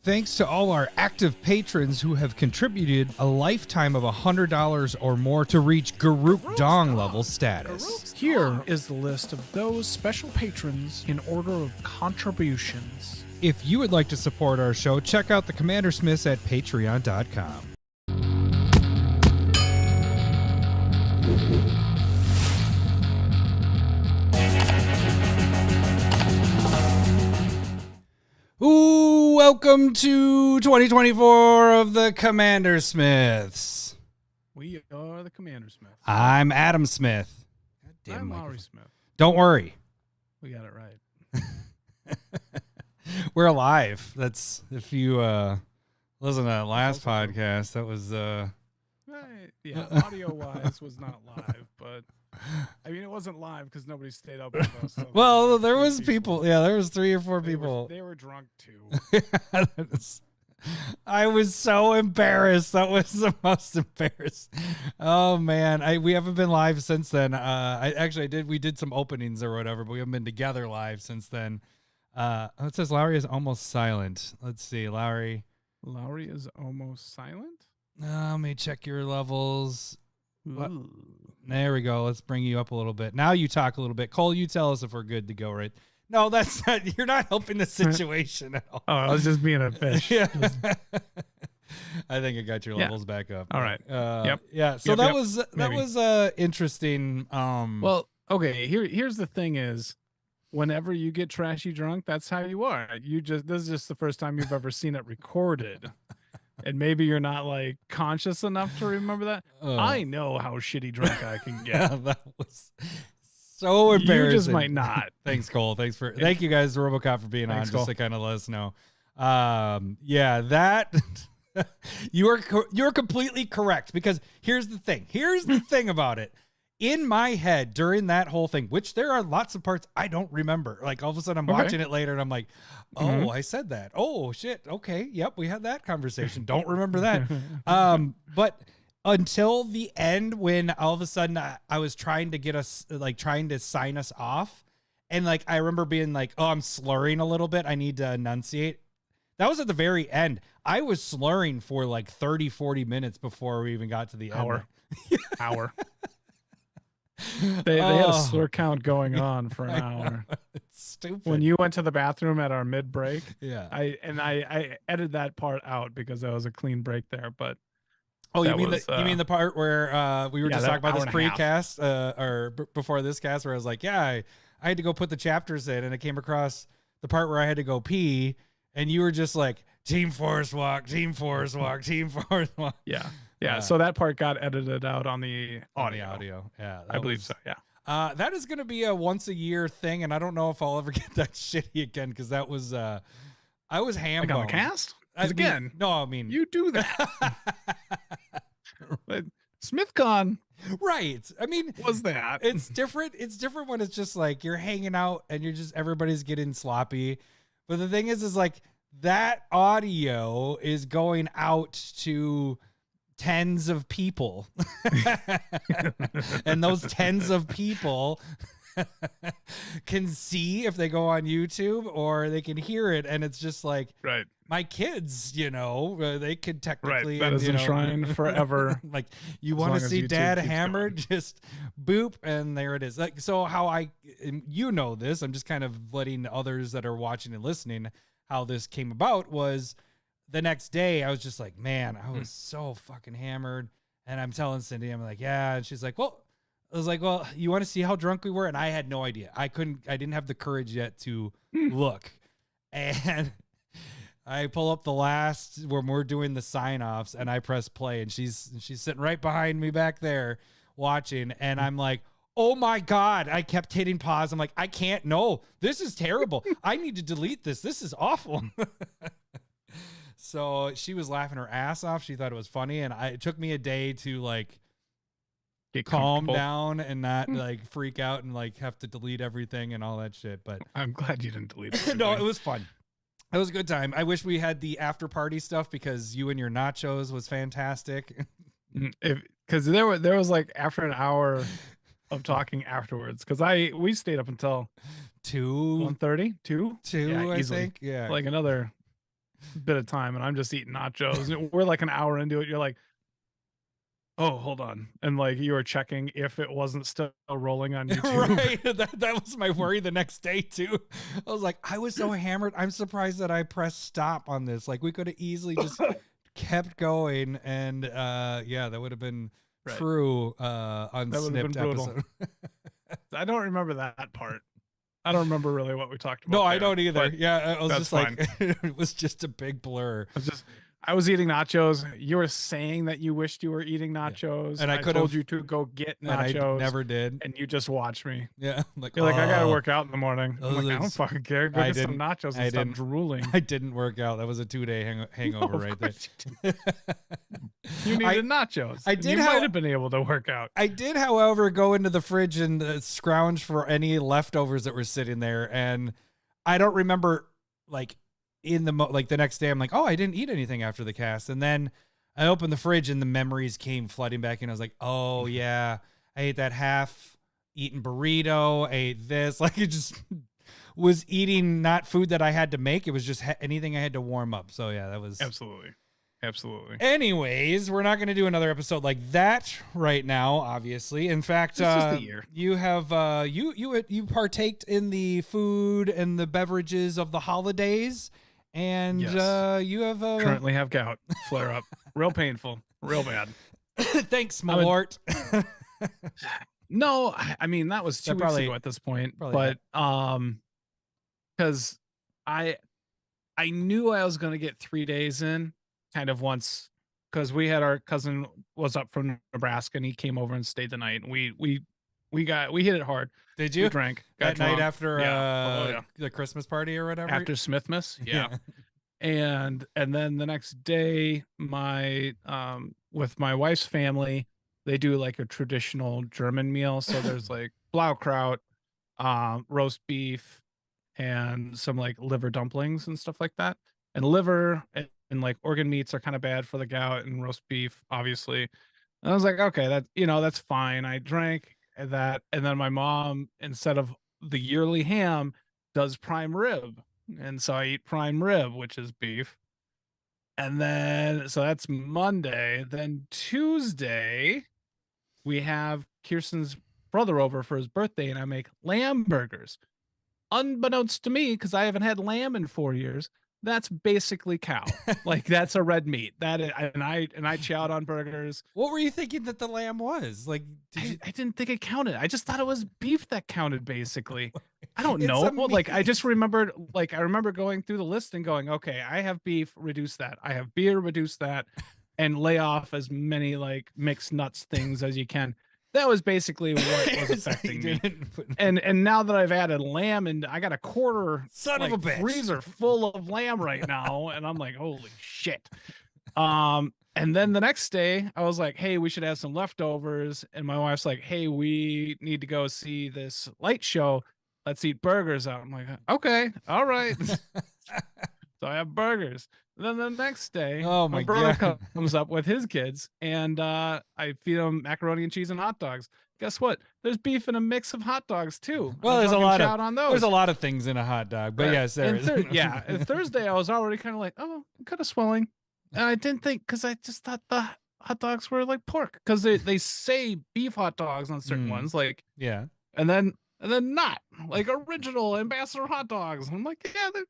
Thanks to all our active patrons who have contributed a lifetime of $100 or more to reach Garuk Dong level status. Here is the list of those special patrons in order of contributions. If you would like to support our show, check out the Commander Smiths at patreon.com. Ooh, welcome to 2024 of the Commander Smiths. We are the Commander Smiths. I'm Adam Smith. I'm Lowry Smith. Don't worry. We got it right. We're alive. That's, if you listen to that last podcast, that was... Yeah, audio-wise was not live, but... I mean, it wasn't live because nobody stayed up with us. So well, there was people. Yeah, there was 3 or 4 people. They were drunk too. I was so embarrassed. That was the most embarrassed. Oh man, we haven't been live since then. We did some openings or whatever, but we haven't been together live since then. It says Lowry is almost silent. Let's see, Lowry is almost silent. Let me check your levels. There we go. Let's bring you up a little bit. Now you talk a little bit. Cole, you tell us if we're good to go, right? No, that's not. You're not helping the situation at all. Oh, I was just being a fish. Yeah. I think I got your levels back up. All right. Yep. Yeah. So that was interesting. Well, okay. Here's the thing: is whenever you get trashy drunk, that's how you are. This is just the first time you've ever seen it recorded. And maybe you're not like conscious enough to remember that. I know how shitty drunk I can get. Yeah, that was so embarrassing. You just might not. Thanks, Cole. Thank you guys, RoboCop, for being on, just to kind of let us know. Yeah, that you're completely correct, because here's the thing about it. In my head during that whole thing, which there are lots of parts I don't remember. Like all of a sudden I'm watching it later and I'm like, oh, I said that. Oh shit. Okay. Yep. We had that conversation. Don't remember that. But until the end, when all of a sudden I was trying to get us, like trying to sign us off. And like, I remember being like, oh, I'm slurring a little bit. I need to enunciate. That was at the very end. I was slurring for like 30, 40 minutes before we even got to the hour. Hour. They had a slur count going on for an hour. It's stupid. When you went to the bathroom at our mid break, yeah, I edited that part out because that was a clean break there. But you mean the part where we were just talking about this pre-cast or before this cast, where I was like, yeah, I had to go put the chapters in, and I came across the part where I had to go pee, and you were just like, Team Forest Walk, Team Forest Walk, Team Forest Walk. Yeah. Yeah, so that part got edited out on the audio. Yeah, I believe so. Yeah, that is going to be a once a year thing, and I don't know if I'll ever get that shitty again, because that was I was ham on the cast. I mean you do that. But SmithCon, right? I mean, was that? It's different. It's different when it's just like you're hanging out and everybody's getting sloppy. But the thing is like that audio is going out to tens of people and those tens of people can see if they go on YouTube, or they can hear it, and it's just like, right, my kids, they could technically, that is enshrined forever. Like, you want to see Dad hammered, just boop, and there it is. Like, so how this, I'm just kind of letting others that are watching and listening how this came about was, the next day I was just like, man, I was so fucking hammered. And I'm telling Cindy, I'm like, yeah. And she's like, well, I was like, well, you want to see how drunk we were? And I had no idea. I didn't have the courage yet to look. And I pull up the last when we're doing the sign-offs, and I press play, and she's sitting right behind me back there watching. And I'm like, oh my God. I kept hitting pause. I'm like, I can't. No, this is terrible. I need to delete this. This is awful. So she was laughing her ass off. She thought it was funny. And it took me a day to like get calm down and not like freak out and like have to delete everything and all that shit. But I'm glad you didn't delete it. No, it was fun. It was a good time. I wish we had the after party stuff, because you and your nachos was fantastic. Because there was like after an hour of talking afterwards, because we stayed up until 1:30, 2, I easily. think. Yeah, like another bit of time, and I'm just eating nachos. And we're like an hour into it. You're like, oh, hold on. And like you were checking if it wasn't still rolling on YouTube. Right. That was my worry the next day too. I was like, I was so hammered. I'm surprised that I pressed stop on this. Like we could have easily just kept going. And yeah, that would have been true unsnipped episode. I don't remember that part. I don't remember really what we talked about. No, I don't either. Yeah, I was just fine. like, it was just a big blur. I was eating nachos. You were saying that you wished you were eating nachos, and I told you to go get nachos. And I never did. And you just watched me. Yeah, you're like, I gotta work out in the morning. I'm like, I don't fucking care. Go get some nachos and stop drooling. I didn't work out. That was a 2-day hangover right there. You needed nachos. I did. You might have been able to work out. I did, however, go into the fridge and scrounge for any leftovers that were sitting there, and I don't remember like. In the the next day, I'm like, oh, I didn't eat anything after the cast. And then I opened the fridge and the memories came flooding back in. I was like, oh yeah, I ate that half eaten burrito, I ate this. Like it just was eating not food that I had to make. It was just anything I had to warm up. So yeah, that was absolutely. Anyways, we're not going to do another episode like that right now, obviously. In fact, you have you partaked in the food and the beverages of the holidays. And yes. You have currently have gout flare up, real painful, real bad. Thanks, my lord. No, I mean that was 2 weeks ago at this point, but because I knew I was going to get 3 days in, kind of once, because we had our cousin was up from Nebraska and he came over and stayed the night, and we hit it hard. Did you? We drank that night after the Christmas party or whatever? After Smithmas, yeah. And then the next day, my with my wife's family, they do like a traditional German meal. So there's like Blaukraut, roast beef, and some like liver dumplings and stuff like that. And liver and like organ meats are kind of bad for the gout, and roast beef, obviously. And I was like, okay, that's fine. I drank that, and then my mom, instead of the yearly ham, does prime rib, and so I eat prime rib, which is beef. And then so that's Monday. Then Tuesday we have Kirsten's brother over for his birthday, and I make lamb burgers, unbeknownst to me, because I haven't had lamb in 4 years. That's basically cow. Like that's a red meat. And I chowed on burgers. What were you thinking that the lamb was? Like I didn't think it counted. I just thought it was beef that counted, basically. I don't know. Well, like I just remembered, like I remember going through the list and going, okay, I have beef, reduce that. I have beer, reduce that, and lay off as many like mixed nuts things as you can. That was basically what was affecting me. And now that I've added lamb, and I got a quarter of a bitch freezer full of lamb right now, and I'm like, holy shit. And then the next day I was like, hey, we should have some leftovers. And my wife's like, hey, we need to go see this light show. Let's eat burgers out. I'm like, okay, all right. So I have burgers. Then the next day, my brother comes up with his kids, and I feed them macaroni and cheese and hot dogs. Guess what? There's beef in a mix of hot dogs too. Well, there's a lot of things in a hot dog, but yes, there is. And Thursday I was already kind of like, oh, I'm kind of swelling, and I didn't think, because I just thought the hot dogs were like pork, because they say beef hot dogs on certain ones, like and then not like original Ambassador hot dogs. I'm like, yeah, they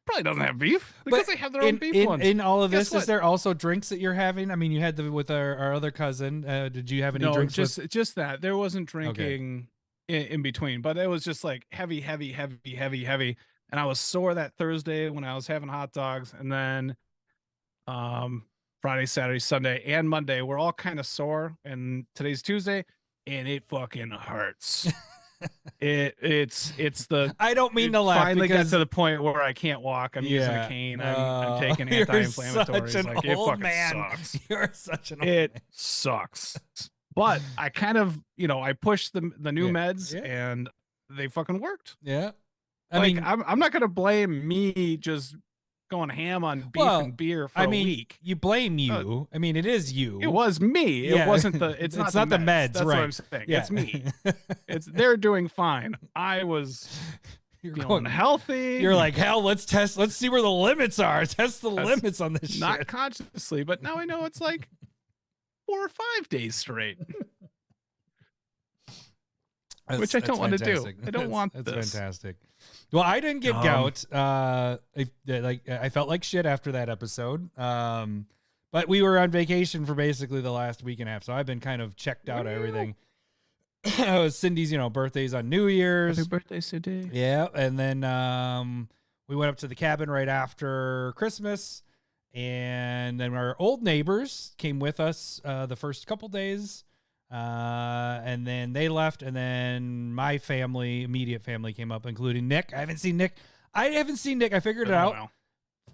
probably doesn't have beef, because they have their own beef ones. In all of this, is there also drinks that you're having? I mean, you had with our other cousin. Did you have any drinks? Just that. There wasn't drinking in between, but it was just like heavy. And I was sore that Thursday when I was having hot dogs, and then Friday, Saturday, Sunday, and Monday we're all kind of sore. And today's Tuesday, and it fucking hurts. It's the I don't mean to laugh. Finally got to the point where I can't walk. I'm using a cane. I'm taking anti-inflammatories. Like it fucking sucks. You're such an old man. Sucks. But I kind of, I pushed the new meds, and they fucking worked. Yeah. I mean, I'm not gonna blame me just going ham on beef and beer for a week. You blame you. I mean, it is you. It was me. It wasn't the. It's not the meds. That's right. what I'm saying. Yeah. It's me. They're doing fine. I was You're feeling going healthy. You're like, hell, let's see where the limits are. Test the limits on this not shit. consciously, but now I know it's like 4 or 5 days straight. Which I don't want to do. I don't want this. That's fantastic. Well, I didn't get gout. I felt like shit after that episode. But we were on vacation for basically the last week and a half, so I've been kind of checked out of everything. It was Cindy's, birthdays on New Year's. Happy birthday, Cindy. Yeah, and then we went up to the cabin right after Christmas, and then our old neighbors came with us the first couple days. And then they left, and then my family, immediate family, came up, including Nick. I haven't seen Nick. I figured it out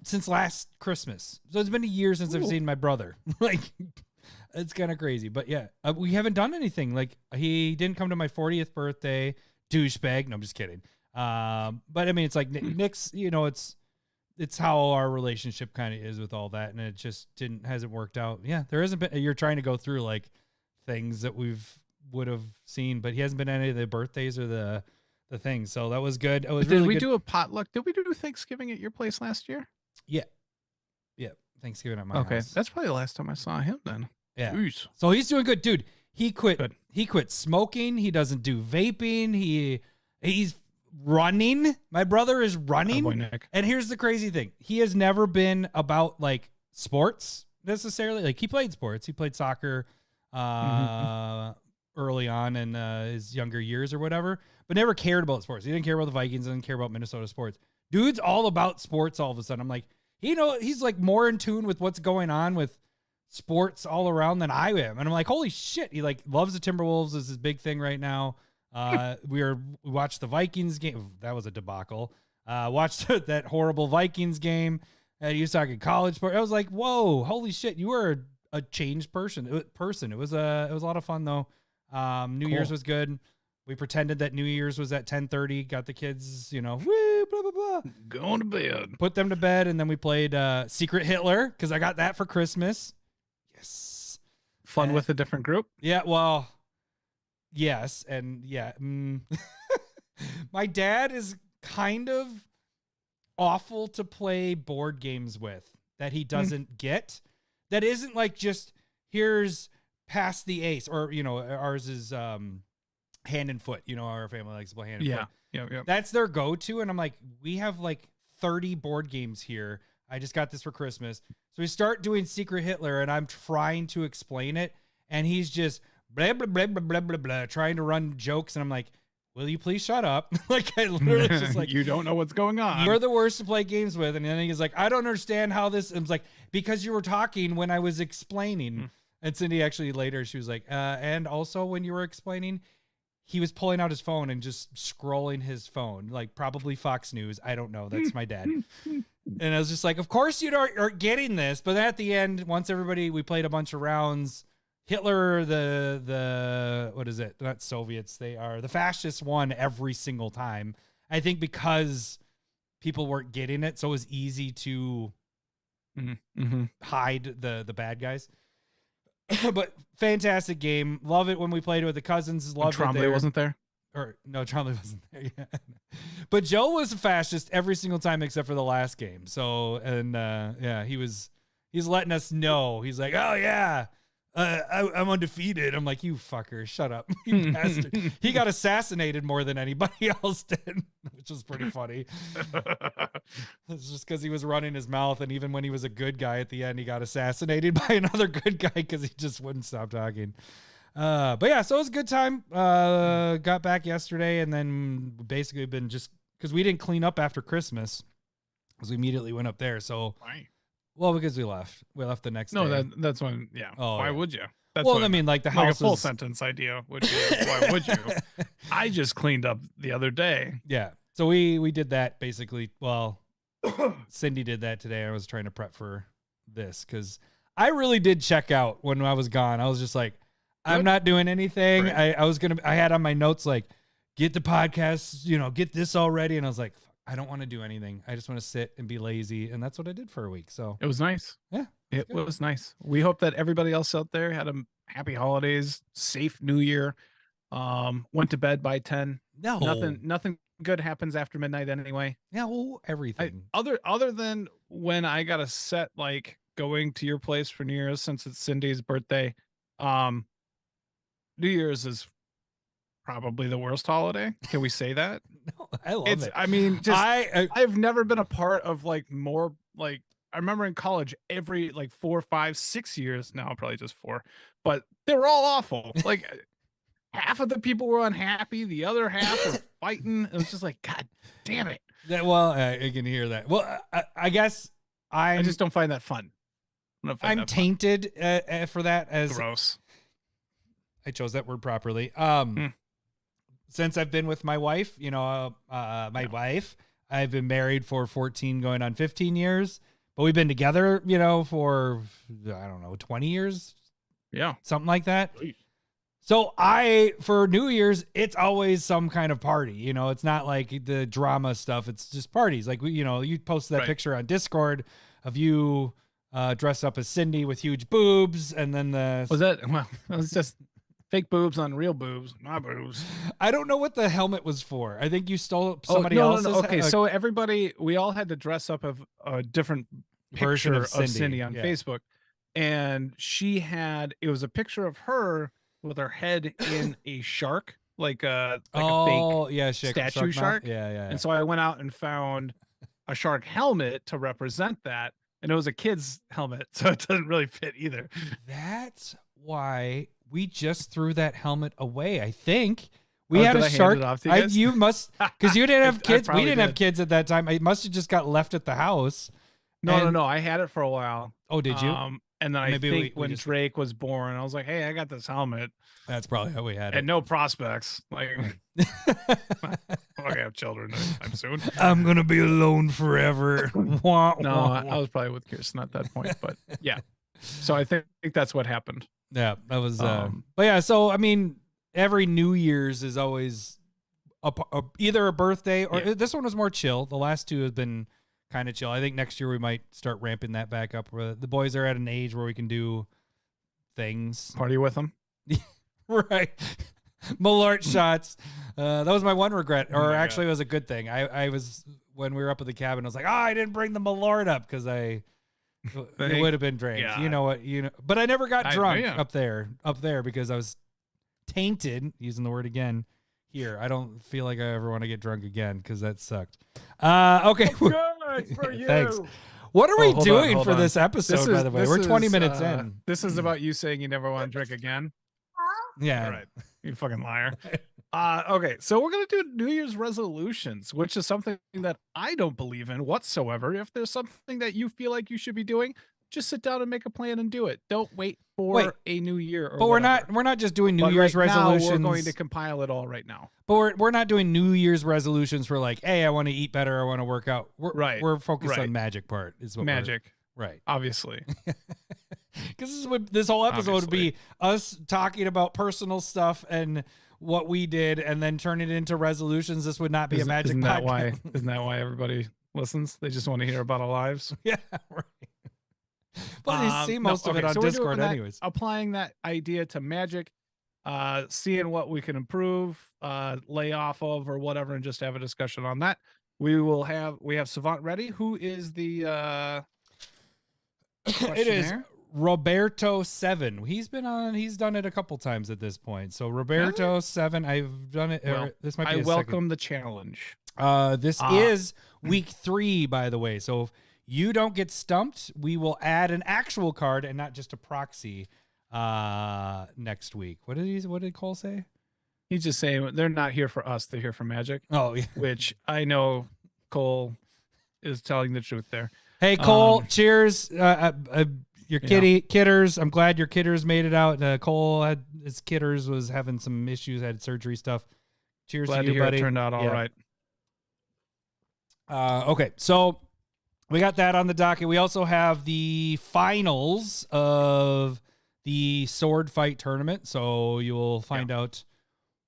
since last Christmas. So it's been a year since I've seen my brother. Like, it's kind of crazy. But yeah, we haven't done anything. Like, he didn't come to my 40th birthday. Douchebag. No, I'm just kidding. But I mean, it's like Nick's, it's how our relationship kind of is with all that. And it just hasn't worked out. Yeah, there hasn't been, you're trying to go through like things that would have seen, but he hasn't been any of the birthdays or the things. So that was good. It was Did we do a potluck? Did we do Thanksgiving at your place last year? Yeah. Thanksgiving at my house. That's probably the last time I saw him then. Yeah. Jeez. So he's doing good, dude. He quit smoking. He doesn't do vaping. He's running. My brother is running. Oh, boy, Nick. And here's the crazy thing. He has never been about like sports necessarily. Like, he played sports. He played soccer early on in his younger years or whatever, but never cared about sports. He didn't care about the Vikings, didn't care about Minnesota sports. Dude's all about sports all of a sudden. I'm like, he's like more in tune with what's going on with sports all around than I am. And I'm like, holy shit. He like loves the Timberwolves is his big thing right now. We watched the Vikings game. That was a debacle. Watched that horrible Vikings game. And he was talking college sport. I was like, whoa, holy shit. You were a changed person. It was a lot of fun though. New Year's was good. We pretended that New Year's was at 10:30. Got the kids, woo, blah blah blah, going to bed. Put them to bed, and then we played Secret Hitler because I got that for Christmas. Yes, fun with a different group. Yeah, well, yes, and yeah. My dad is kind of awful to play board games with that he doesn't get. That isn't like just here's pass the ace, or ours is hand and foot. Our family likes to play hand and foot. Yeah. That's their go-to, and I'm like, we have like 30 board games here. I just got this for Christmas, so we start doing Secret Hitler, and I'm trying to explain it, and he's just blah blah blah blah blah blah blah, trying to run jokes, and I'm like, will you please shut up? Like, I literally just like, you don't know what's going on. You're the worst to play games with. And then he's like, I don't understand how this. I was like, because you were talking when I was explaining. And Cindy actually later, she was like, and also when you were explaining, he was pulling out his phone and just scrolling his phone, like probably Fox News. I don't know. That's my dad. And I was just like, of course you aren't getting this. But at the end, once we played a bunch of rounds. Hitler, the what is it? Not Soviets. They are the fascists won every single time. I think because people weren't getting it, so it was easy to hide the bad guys. But fantastic game. Love it when we played it with the cousins. Loved Trombley it there. Wasn't there? Or no, Trombley wasn't there. Yeah. But Joe was a fascist every single time except for the last game. So yeah, he's letting us know. He's like, oh yeah. I'm undefeated. I'm like, you fucker, shut up. You bastard. He got assassinated more than anybody else did, which was pretty funny. It's just because he was running his mouth, and even when he was a good guy at the end, he got assassinated by another good guy because he just wouldn't stop talking. But yeah, so it was a good time. Got back yesterday, and then basically been just because we didn't clean up after Christmas, because we immediately went up there. So. Why? Well, because we left. We left the next day. No, that's when. Yeah. Oh, why yeah. would you? That's well, I mean, like the house. Like a full sentence idea would be. Why would you? I just cleaned up the other day. Yeah. So we did that basically. Well, Cindy did that today. I was trying to prep for this because I really did check out when I was gone. I was just like, I'm not doing anything. Right. I had on my notes like, get the podcast, get this all ready, and I was like, I don't want to do anything. I just want to sit and be lazy. And that's what I did for a week. So it was nice. Yeah. It was nice. We hope that everybody else out there had a happy holidays, safe New Year. Went to bed by 10. No. Nothing good happens after midnight anyway. Yeah, well, everything. Other than when I got a set like going to your place for New Year's since it's Cindy's birthday, um, New Year's is probably the worst holiday. Can we say that? No, I love it. I mean, just I've never been a part of like more like I remember in college every like 4, 5, 6 years. Now probably just 4, but they were all awful. Like half of the people were unhappy, the other half were fighting. It was just like, God damn it. Well, I can hear that. Well, I guess I just don't find that fun. I'm tainted for that as gross. I chose that word properly. Since I've been with my wife, you know, wife, I've been married for 14 going on 15 years, but we've been together, you know, for, I don't know, 20 years. Yeah. Something like that. Sweet. So for New Year's, it's always some kind of party, you know, it's not like the drama stuff. It's just parties. Like, you posted that picture on Discord of you dressed up as Cindy with huge boobs. And then it was just fake boobs on real boobs, my boobs. I don't know what the helmet was for. I think you stole somebody else's. No. Okay, so we all had to dress up of a different version of Cindy on Facebook. And it was a picture of her with her head in a shark, like a fake statue shark. Yeah. And so I went out and found a shark helmet to represent that. And it was a kid's helmet, so it doesn't really fit either. That's why we just threw that helmet away. I think we had a shark. You must, because you didn't have kids. We didn't have kids at that time. It must have just got left at the house. No. I had it for a while. Oh, did you? And then I think when Drake was born, I was like, hey, I got this helmet. That's probably how we had it. And no prospects. Like, I have children anytime soon. I'm going to be alone forever. I was probably with Kirsten at that point, but yeah. So I think that's what happened. Yeah, that was, but yeah, so, I mean, every New Year's is always either a birthday or this one was more chill. The last two have been kind of chill. I think next year we might start ramping that back up where the boys are at an age where we can do things. Party with them. Right. Malort shots. That was my one regret, or actually it was a good thing. I was, when we were up at the cabin, I was like, I didn't bring the Malort up because it would have been drank. Yeah. You know what? But I never got drunk up there because I was tainted, using the word again. Here, I don't feel like I ever want to get drunk again because that sucked. Okay. Good for you. Thanks. What are we doing for this episode, by the way? We're 20 minutes in. This is about you saying you never want to drink again. Yeah. All right. You fucking liar. Okay. So we're going to do New Year's resolutions, which is something that I don't believe in whatsoever. If there's something that you feel like you should be doing, just sit down and make a plan and do it. Don't wait for a new year. But we're not just doing New Year's resolutions. We're going to compile it all right now. But we're not doing New Year's resolutions for like, hey, I want to eat better, I want to work out. We're focused on magic part. Is what magic. Right. Obviously. Because this whole episode would be us talking about personal stuff and what we did, and then turn it into resolutions. This would not be a magic podcast. Isn't that why everybody listens? They just want to hear about our lives. Yeah, right. But you see most of it on Discord anyways. Applying that idea to magic, seeing what we can improve, lay off of or whatever, and just have a discussion on that. We have Savant ready. Who is the it is Roberto 7. He's done it a couple times at this point. So Roberto 7, I've done it. Well, this might be I welcome the challenge. This is week 3, by the way. So if you don't get stumped, we will add an actual card and not just a proxy next week. What did Cole say? He's just saying they're not here for us, they're here for magic. Oh, yeah. Which I know Cole is telling the truth there. Hey, Cole, cheers. Your kidders. I'm glad your kidders made it out. Cole had his kidders was having some issues, had surgery stuff. Cheers glad to you, buddy. It turned out all right. Okay, so we got that on the docket. We also have the finals of the sword fight tournament. So you will find out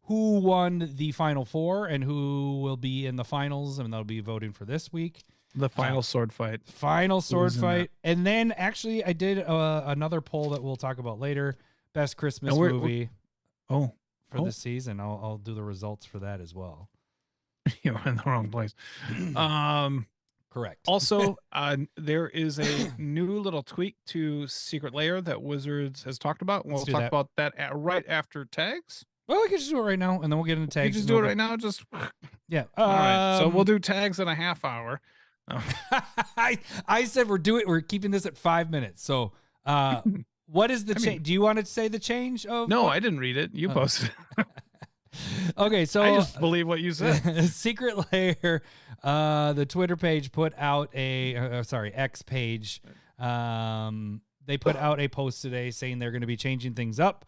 who won the final 4 and who will be in the finals, and they'll be voting for this week. The final sword fight. Final sword fight. And then actually I did another poll that we'll talk about later. Best Christmas movie. For this season. I'll do the results for that as well. You're in the wrong place. Correct. Also, there is a new little tweak to Secret Lair that Wizards has talked about. Let's We'll do talk that. about that right after tags. Well, we can just do it right now, and then we'll get into You tags. just and do then it we'll right now. Just Yeah. all right. So we'll do tags in a half hour. Oh. I said we're keeping this at 5 minutes. So, what is the change? Do you want to say the change of? No, I didn't read it. You posted it. Okay, so I just believe what you said. Secret Lair, the Twitter page put out X page. They put out a post today saying they're going to be changing things up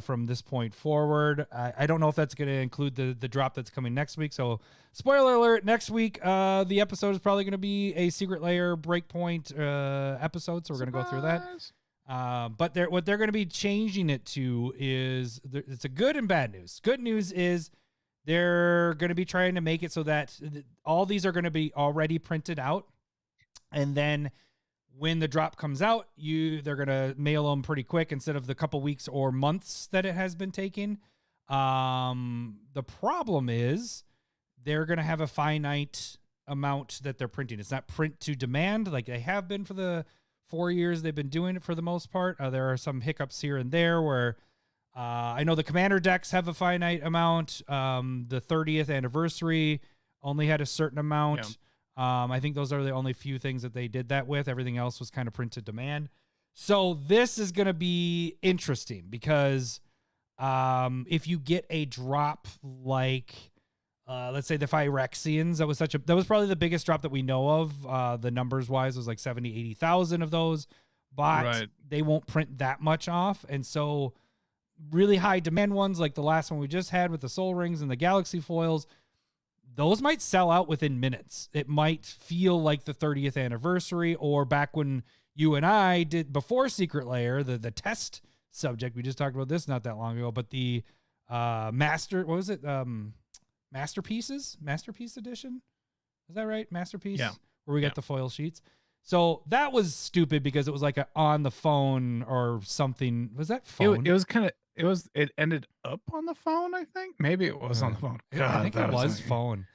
from this point forward. I don't know if that's going to include the drop that's coming next week. So, spoiler alert: next week, the episode is probably going to be a Secret Lair Breakpoint episode. So we're going to go through that. But what they're going to be changing it to is it's a good and bad news. Good news is they're going to be trying to make it so that all these are going to be already printed out, and then when the drop comes out, they're going to mail them pretty quick instead of the couple weeks or months that it has been taking. The problem is they're going to have a finite amount that they're printing. It's not print to demand like they have been for the 4 years they've been doing it for the most part. There are some hiccups here and there where I know the Commander decks have a finite amount. The 30th anniversary only had a certain amount. Yeah. I think those are the only few things that they did that with. Everything else was kind of print to demand. So this is going to be interesting because if you get a drop like let's say the Phyrexians, that was probably the biggest drop that we know of. The numbers wise was like 70, 80,000 of those, but they won't print that much off. And so really high demand ones like the last one we just had with the Soul Rings and the Galaxy foils, those might sell out within minutes. It might feel like the 30th anniversary or back when you and I did before Secret Lair, the test subject. We just talked about this not that long ago, but the Masterpiece edition. Is that right? Masterpiece? Yeah. Where we got the foil sheets. So that was stupid because it was like on the phone or something. Was that phone? It ended up on the phone, I think. Maybe it was on the phone. God, I think it was phone.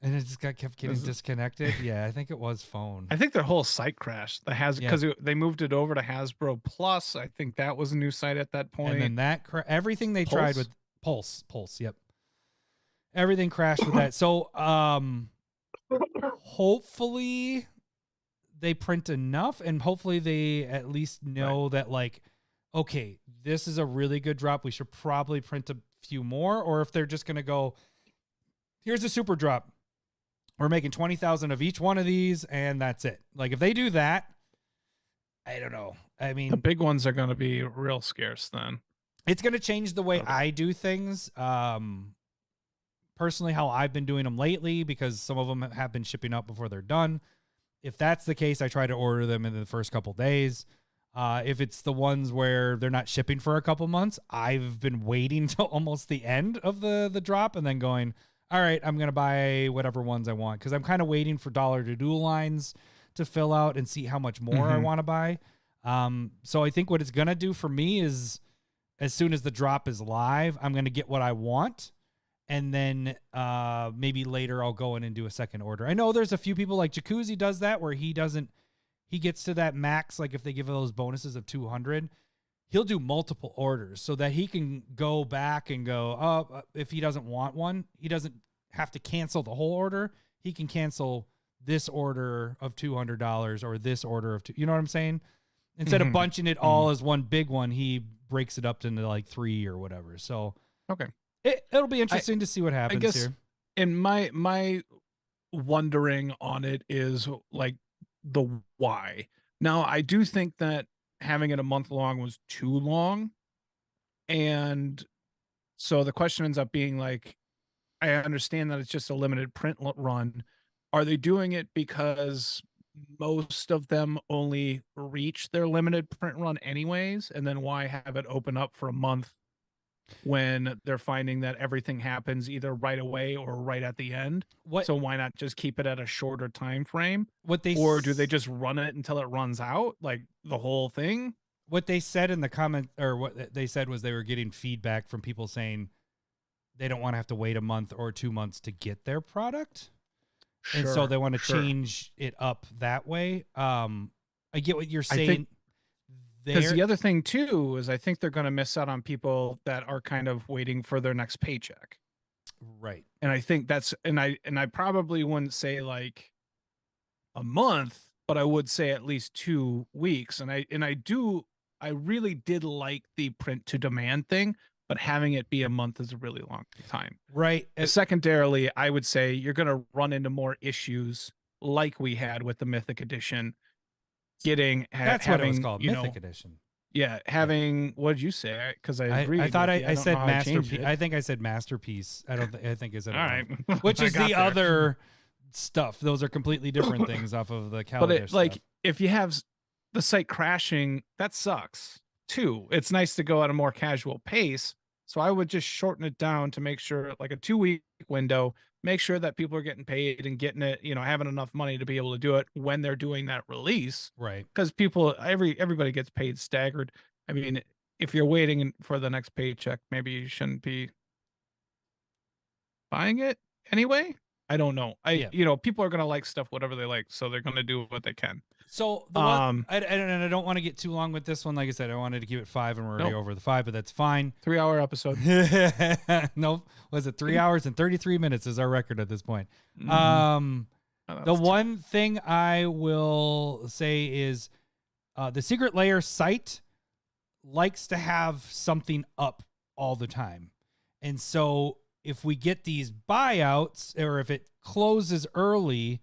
And it just kept getting disconnected. Yeah, I think it was phone. I think their whole site crashed. Because they moved it over to Hasbro Plus. I think that was a new site at that point. And then everything they tried with Pulse, yep. Everything crashed with that. So hopefully they print enough, and hopefully they at least know that, like, okay, this is a really good drop. We should probably print a few more. Or if they're just going to go, here's a super drop. We're making 20,000 of each one of these, and that's it. Like, if they do that, I don't know. I mean, the big ones are going to be real scarce then. It's going to change the way I do things. Personally, how I've been doing them lately, because some of them have been shipping up before they're done. If that's the case, I try to order them in the first couple days. If it's the ones where they're not shipping for a couple months, I've been waiting till almost the end of the drop and then going, all right, I'm going to buy whatever ones I want, because I'm kind of waiting for dollar to dual lines to fill out and see how much more I want to buy. So I think what it's going to do for me is, as soon as the drop is live, I'm going to get what I want. And then maybe later I'll go in and do a second order. I know there's a few people like Jacuzzi does that, where he gets to that max. Like if they give those bonuses of 200, he'll do multiple orders so that he can go back and go, if he doesn't want one, he doesn't have to cancel the whole order. He can cancel this order of $200 or this order of you know what I'm saying? Instead of bunching it all as one big one, he breaks it up into like 3 or whatever. So, okay. It'll be interesting to see what happens I guess here. And my wondering on it is like the why. Now, I do think that having it a month long was too long. And so the question ends up being like, I understand that it's just a limited print run. Are they doing it because most of them only reach their limited print run anyways? And then why have it open up for a month when they're finding that everything happens either right away or right at the end? So why not just keep it at a shorter time frame? Or do they just run it until it runs out, like the whole thing? What they said in the comment, or what they said was they were getting feedback from people saying they don't want to have to wait a month or 2 months to get their product. Sure, and so they want to change it up that way. I get what you're saying. Because the other thing too is I think they're going to miss out on people that are kind of waiting for their next paycheck. Right. And I think that's, and I probably wouldn't say like a month, but I would say at least 2 weeks. And I really did like the print to demand thing, but having it be a month is a really long time. Right. Secondarily, I would say you're going to run into more issues like we had with the Mythic Edition. That's what it was called, Mythic Edition. Yeah, having what did you say? Because I agreed. I thought I said masterpiece. I think I said masterpiece. I don't. I think I said all right, which is the other stuff. Those are completely different things off of the calendar. But like, if you have the site crashing, that sucks too. It's nice to go at a more casual pace. So I would just shorten it down to make sure, like a 2-week window, make sure that people are getting paid and getting it, having enough money to be able to do it when they're doing that release. Right. Because everybody gets paid staggered. I mean, if you're waiting for the next paycheck, maybe you shouldn't be buying it anyway. I don't know. People are going to like stuff, whatever they like. So they're going to do what they can. So the one, I don't want to get too long with this one. Like I said, I wanted to keep it 5 and we're already over the 5, but that's fine. 3-hour episode. No, was it 3 hours and 33 minutes is our record at this point. The one thing I will say is the Secret Lair site likes to have something up all the time. And so if we get these buyouts or if it closes early,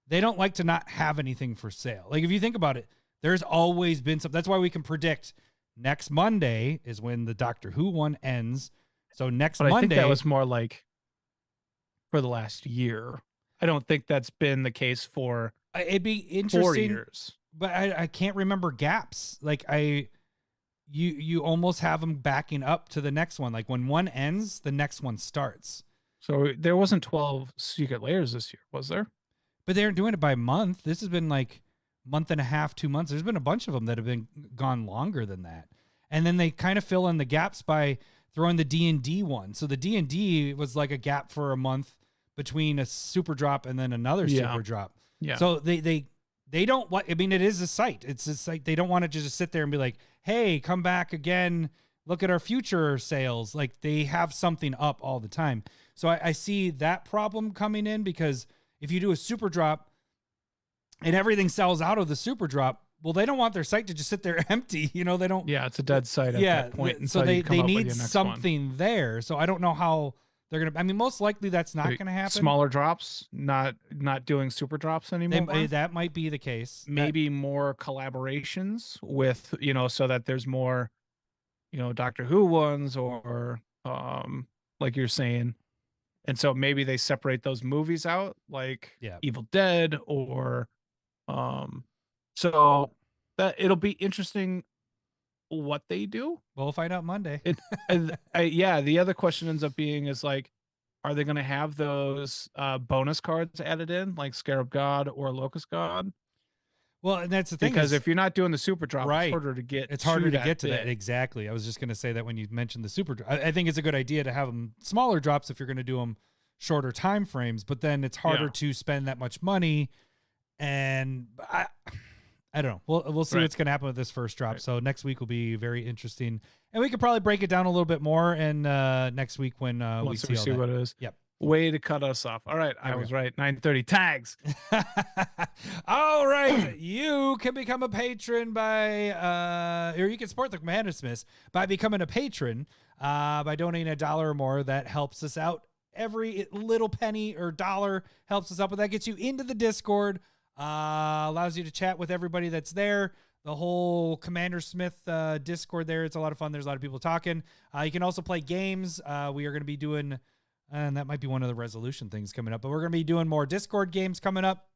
they don't like to not have anything for sale. Like if you think about it, there's always been something. That's why we can predict next Monday is when the Doctor Who one ends. So next Monday. I think that was more like for the last year. I don't think that's been the case for it'd be interesting 4 years. But I can't remember gaps. Like you almost have them backing up to the next one. Like when one ends, the next one starts. So there wasn't 12 Secret Lairs this year, was there? But they aren't doing it by month. This has been like month and a half, 2 months. There's been a bunch of them that have been gone longer than that. And then they kind of fill in the gaps by throwing the D&D one. So the D&D was like a gap for a month between a super drop and then another super drop. Yeah. So they don't want, I mean, it is a site. It's just like, they don't want to just sit there and be like, hey, come back again. Look at our future sales. Like they have something up all the time. So I see that problem coming in because if you do a super drop and everything sells out of the super drop, well, they don't want their site to just sit there empty. They don't. Yeah, it's a dead site at that point. So they need something there. So I don't know how they're going to, I mean, most likely that's not going to happen. Smaller drops, not doing super drops anymore. That might be the case. Maybe more collaborations with, so that there's more, Doctor Who ones or like you're saying. And so maybe they separate those movies out, like Evil Dead, or so that it'll be interesting what they do. We'll find out Monday. The other question ends up being is like, are they going to have those bonus cards added in, like Scarab God or Locust God? Well, and that's the thing, because if you're not doing the super drop, it's harder to get. It's harder to get to that. Exactly. I was just going to say that when you mentioned the super drop, I think it's a good idea to have them smaller drops if you're going to do them shorter time frames. But then it's harder to spend that much money, and I don't know. We'll see what's going to happen with this first drop. So next week will be very interesting, and we could probably break it down a little bit more. And next week when we see what it is. Yep. Way to cut us off. All right. I was right. 9:30 tags. All right. You can become a patron or you can support the Commander Smiths by becoming a patron, by donating $1 or more. That helps us out. Every little penny or dollar helps us out, but that gets you into the Discord, allows you to chat with everybody that's there. The whole Commander Smith Discord there. It's a lot of fun. There's a lot of people talking. You can also play games. We are going to be doing, and that might be one of the resolution things coming up, but we're going to be doing more Discord games coming up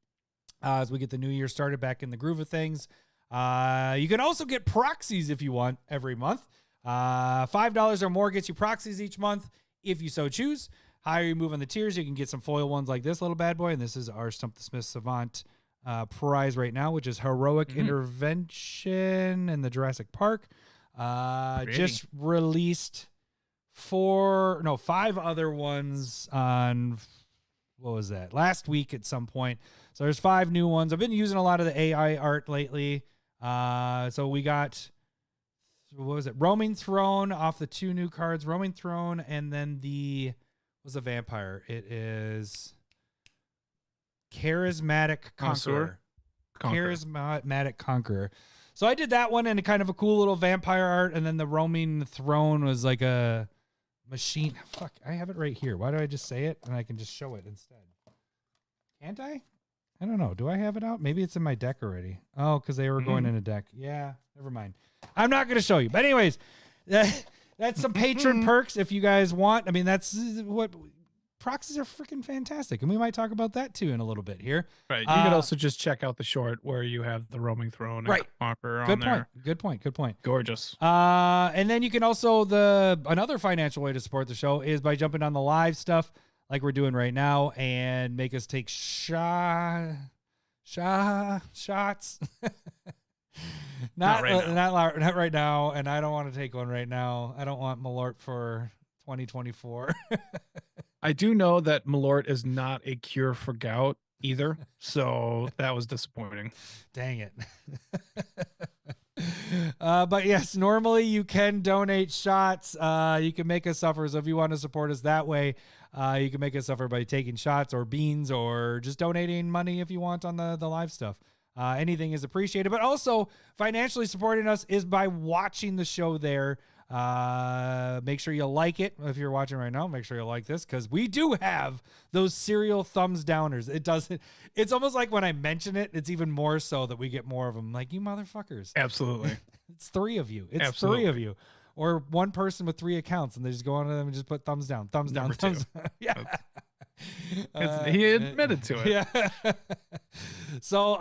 as we get the new year started back in the groove of things. You can also get proxies if you want every month. $5 or more gets you proxies each month if you so choose. Higher you move on the tiers, you can get some foil ones like this little bad boy, and this is our Stump the Smith Savant prize right now, which is Heroic Intervention in the Jurassic Park. Just released 5 other ones on, what was that, last week at some point. So there's 5 new ones. I've been using a lot of the AI art lately. So we got, what was it, Roaming Throne off the 2 new cards, Roaming Throne, and then the, was a vampire. It is Charismatic Conqueror. Charismatic Conqueror. So I did that one and a kind of a cool little vampire art, and then the Roaming Throne was like a machine. Fuck, I have it right here. Why do I just say it and I can just show it instead? Can't I? I don't know. Do I have it out? Maybe it's in my deck already. Oh, because they were going in a deck. Yeah, never mind. I'm not going to show you. But anyways, that's some patron perks if you guys want. I mean, that's what proxies are freaking fantastic. And we might talk about that too in a little bit here. Right. You could also just check out the short where you have the Roaming Throne and Conqueror on there. Good point. Gorgeous. And then you can also, another financial way to support the show is by jumping on the live stuff like we're doing right now and make us take shots. Not right now, and I don't want to take one right now. I don't want Malort for 2024. I do know that Malort is not a cure for gout either, so that was disappointing. Dang it. But yes, normally you can donate shots. You can make us suffer. So if you want to support us that way, you can make us suffer by taking shots or beans or just donating money if you want on the live stuff. Anything is appreciated, but also financially supporting us is by watching the show there. Make sure you like it. If you're watching right now, make sure you like this, because we do have those serial thumbs downers. It's almost like when I mention it, it's even more so that we get more of them. Like, you motherfuckers. Absolutely. It's 3 of you. It's Absolutely. 3 of you. Or one person with 3 accounts, and they just go on to them and just put thumbs down, thumbs down, thumbs down. Yeah. He admitted to it. Yeah. So,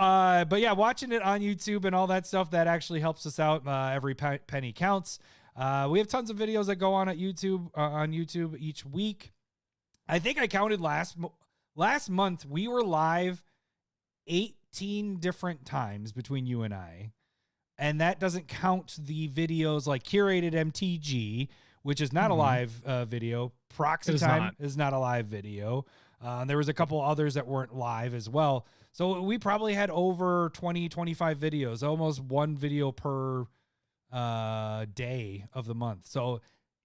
but yeah, watching it on YouTube and all that stuff, that actually helps us out. Every penny counts. We have tons of videos that go on YouTube each week. I think I counted last month we were live 18 different times between you and I. And that doesn't count the videos like Curated MTG, which is not a live video. Proxy Time is not a live video. There was a couple others that weren't live as well. So we probably had over 20, 25 videos, almost 1 video per day of the month. So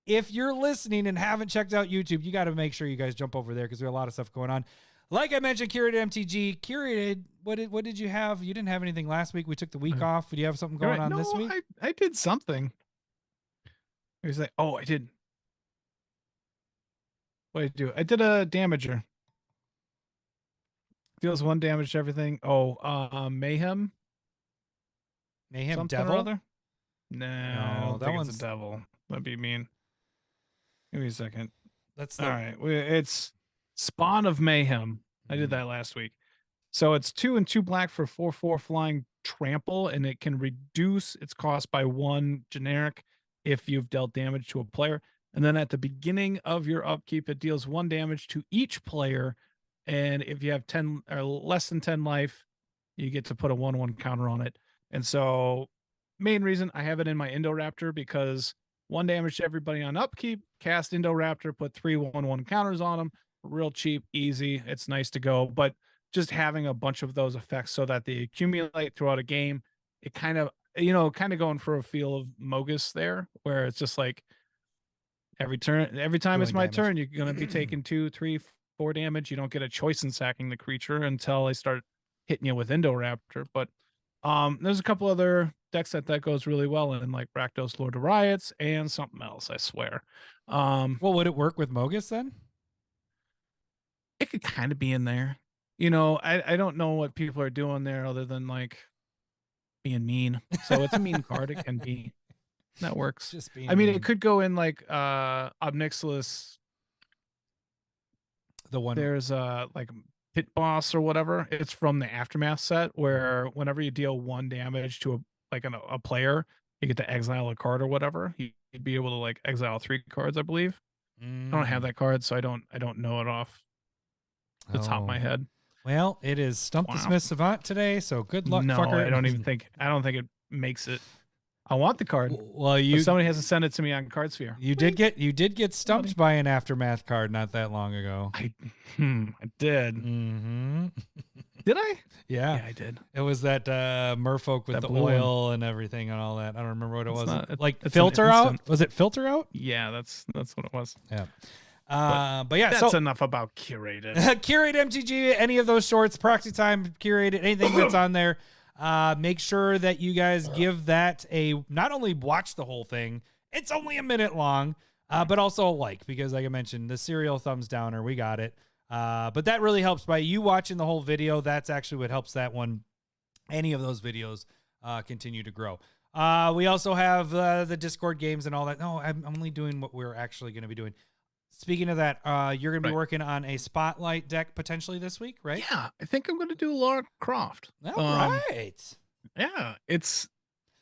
if you're listening and haven't checked out YouTube, you got to make sure you guys jump over there, because there's a lot of stuff going on. Like I mentioned, Curated MTG. Curated, what did you have? You didn't have anything last week. We took the week off. Do you have something going on this week? I did something. It was like, I did. What did I do? I did a damager. Deals 1 damage to everything. Mayhem. Mayhem something Devil? Or other? No, I don't think it's a devil. That'd be mean. Give me a second. All right. It's Spawn of Mayhem. I did that last week. So it's 2 and 2 black for 4/4 flying trample, and it can reduce its cost by 1 generic if you've dealt damage to a player. And then at the beginning of your upkeep, it deals 1 damage to each player. And if you have 10 or less than 10 life, you get to put a 1/1 counter on it. And so, main reason I have it in my Indoraptor, because 1 damage to everybody on upkeep, cast Indoraptor, put 3 1/1 counters on them. Real cheap, easy. It's nice to go. But just having a bunch of those effects so that they accumulate throughout a game, it kind of going for a feel of Mogus there, where it's just like every time it's my turn, you're going to be taking 2, 3, 4 damage. You don't get a choice in sacking the creature until I start hitting you with Indoraptor. But there's a couple other decks that goes really well in, like Rakdos Lord of Riots and something else, I swear. Well, would it work with Mogus then? It could kind of be in there. I don't know what people are doing there other than like being mean. So it's a mean card. It can be. That works. Just being mean, mean. it could go in like Obnixilis. The one there's like Pit Boss or whatever. It's from the Aftermath set, where whenever you deal 1 damage to a player, you get to exile a card or whatever. You'd be able to like exile 3 cards, I believe. I don't have that card, so I don't know it off the top of my head. Well, it is Stump the Smith Savant today, so good luck, no, fucker. I don't think it makes it. I want the card. Well, But somebody hasn't sent it to me on CardSphere. You did get stumped by an Aftermath card not that long ago. I did. Mm-hmm. Did I? Yeah, I did. It was that Merfolk with That the blue oil and everything and all that. I don't remember what it was. Like it's filter out? Was it filter out? Yeah, that's what it was. Yeah. But yeah, that's enough about curated. Curate MTG, any of those shorts, proxy time, curated, anything that's on there. Make sure that you guys give that not only watch the whole thing, it's only a minute long, but also a like, because like I mentioned, the serial thumbs downer, we got it. But that really helps by you watching the whole video. That's actually what helps that one, any of those videos, continue to grow. We also have the Discord games and all that. No, I'm only doing what we're actually going to be doing. Speaking of that, you're going to be working on a spotlight deck potentially this week, right? Yeah, I think I'm going to do Lara Croft. All right. Yeah, it's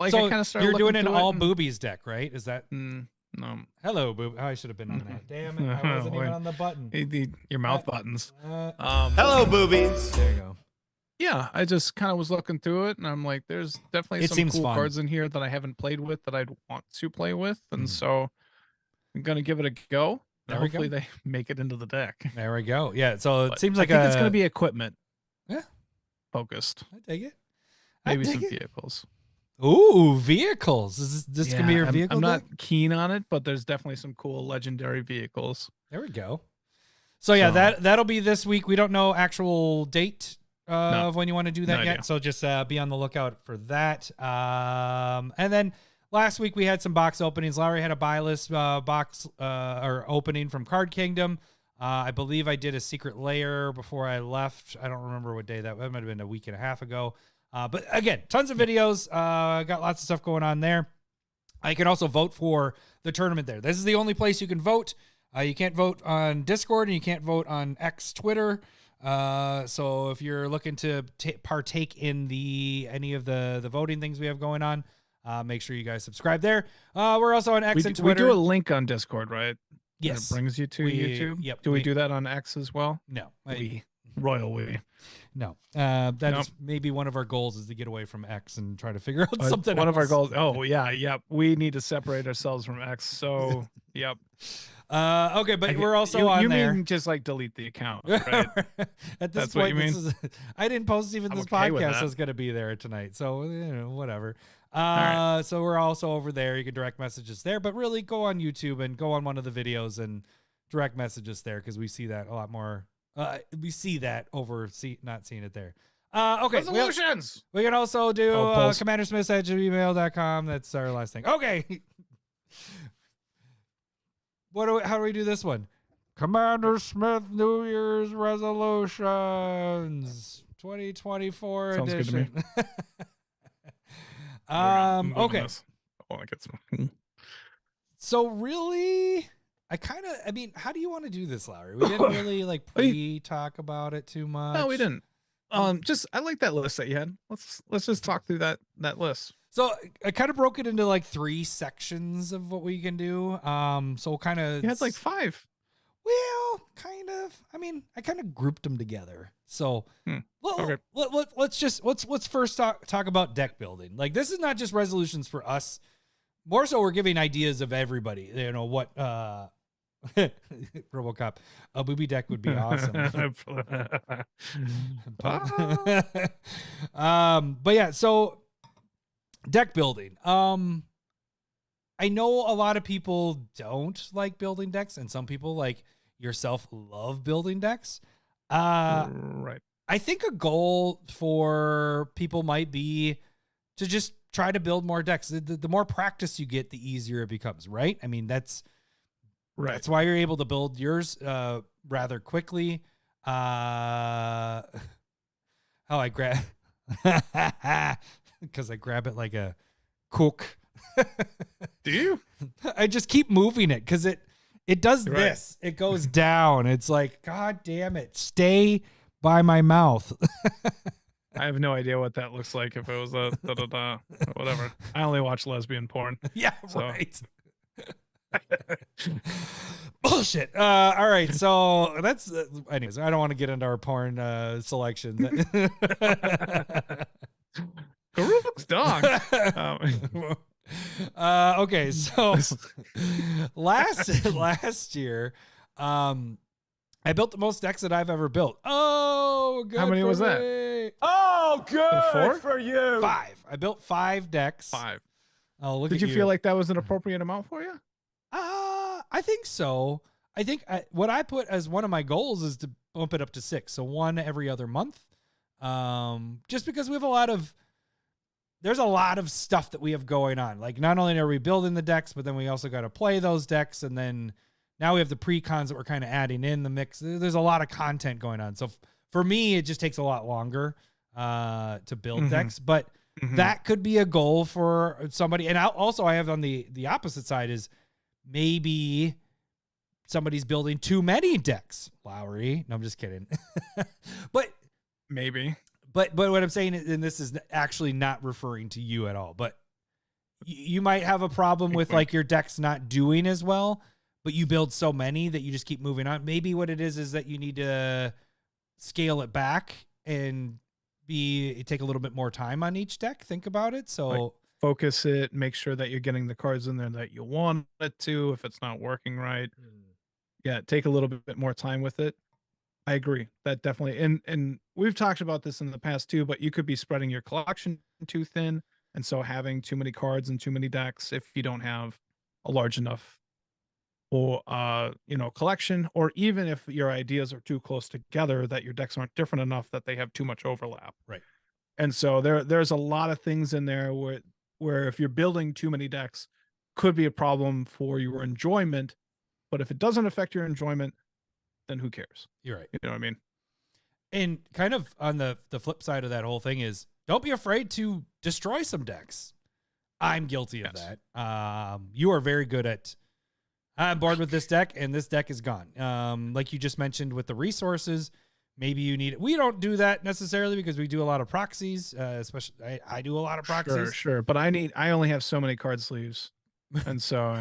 like so I kind of started. You're doing an all boobies deck, right? Is that? No. Hello, boob. Oh, I should have been on that. Damn it! I wasn't even on the button. Your mouth buttons. Hello, boobies. There you go. Yeah, I just kind of was looking through it, and I'm like, there's definitely some cool fun. cards in here that I haven't played with that I'd want to play with, and so I'm gonna give it a go. And hopefully they make it into the deck. There we go. Yeah, so it seems like I think it's gonna be equipment. Yeah, focused. I take it. Maybe some vehicles. Ooh, vehicles. Is this gonna be your vehicle? I'm not deck? keen on it, but there's definitely some cool legendary vehicles. There we go. So yeah, that'll be this week. We don't know actual date of when you want to do that yet. So just be on the lookout for that. And then last week we had some box openings. Larry had a buy list box or opening from Card Kingdom. I believe I did a secret layer before I left. I don't remember what day that might have been, a week and a half ago. But again, tons of videos. Got lots of stuff going on there. I can also vote for the tournament there. This is the only place you can vote. You can't vote on Discord and you can't vote on X Twitter. So if you're looking to partake in any of the voting things we have going on, make sure you guys subscribe there. We're also on X and Twitter. We do a link on Discord, right? Yes. And it brings you to YouTube. Yep. Do we do that on X as well? No. Royal we. No. That is maybe one of our goals, is to get away from X and try to figure out something One else. of our goals. Oh, yeah. Yep. We need to separate ourselves from X. So, yep. Okay, but we're also on there. You mean just like delete the account, right? At this point, I didn't post even this podcast was going to be there tonight. So, whatever. So we're also over there. You can direct message us there, but really go on YouTube and go on one of the videos and direct message us there, because we see that a lot more. We see that over not seeing it there. Okay. Resolutions. We can also do commandersmith@gmail.com. That's our last thing. Okay. How do we do this one? Commander Smith New Year's Resolutions 2024 Sounds edition. Good to me. Okay. I want to get some. So really, how do you want to do this, Lowry? We didn't really pre-talk about it too much. No, we didn't. I like that list that you had. Let's just talk through that list. So I kind of broke it into 3 sections of what we can do. So we'll kind of. You had 5. Well, kind of. I kind of grouped them together. So okay. let's first talk about deck building. This is not just resolutions for us. More so, we're giving ideas of everybody. What RoboCop, a booby deck would be awesome. But yeah, so deck building. I know a lot of people don't like building decks, and some people, like yourself, love building decks. Right. I think a goal for people might be to just try to build more decks. The more practice you get, the easier it becomes, right? That's right. That's why you're able to build yours rather quickly. How I grab because I grab it like a cook. Do you? I just keep moving it because it does this. Right. It goes down. It's like, God damn it, stay by my mouth. I have no idea what that looks like if it was whatever. I only watch lesbian porn. Yeah, so. Right. Bullshit. All right, so that's anyways. I don't want to get into our porn selections. Karuk's dog. Okay, so last year, I built the most decks that I've ever built. Oh, good. How many for was that? me. Oh, good 4? for you. 5. I built 5 decks. 5. Oh, look Did at you feel like that was an appropriate amount for you? I think so. I think what I put as one of my goals is to bump it up to 6. So 1 every other month. Just because we have there's a lot of stuff that we have going on. Like, not only are we building the decks, but then we also got to play those decks. And then now we have the pre-cons that we're kind of adding in the mix. There's a lot of content going on. So for me, it just takes a lot longer to build decks, but that could be a goal for somebody. And I have on the opposite side is maybe somebody's building too many decks, Lowry. No, I'm just kidding. But maybe. But what I'm saying, and this is actually not referring to you at all, but you might have a problem with like your decks not doing as well, but you build so many that you just keep moving on. Maybe what it is that you need to scale it back and take a little bit more time on each deck. Think about it. So like, focus it, make sure that you're getting the cards in there that you want it to. If it's not working right, yeah, take a little bit more time with it. I agree. That definitely, and we've talked about this in the past too, but you could be spreading your collection too thin, and so having too many cards and too many decks if you don't have a large enough or collection, or even if your ideas are too close together that your decks aren't different enough that they have too much overlap. Right. And so there's a lot of things in there where if you're building too many decks could be a problem for your enjoyment, but if it doesn't affect your enjoyment, then who cares? You're right. You know what I mean? And kind of on the flip side of that whole thing is don't be afraid to destroy some decks. I'm guilty of that. You are very good at, I'm bored with this deck and this deck is gone. Like you just mentioned with the resources, maybe you need it. We don't do that necessarily because we do a lot of proxies, especially I do a lot of proxies. Sure. But I only have so many card sleeves. And so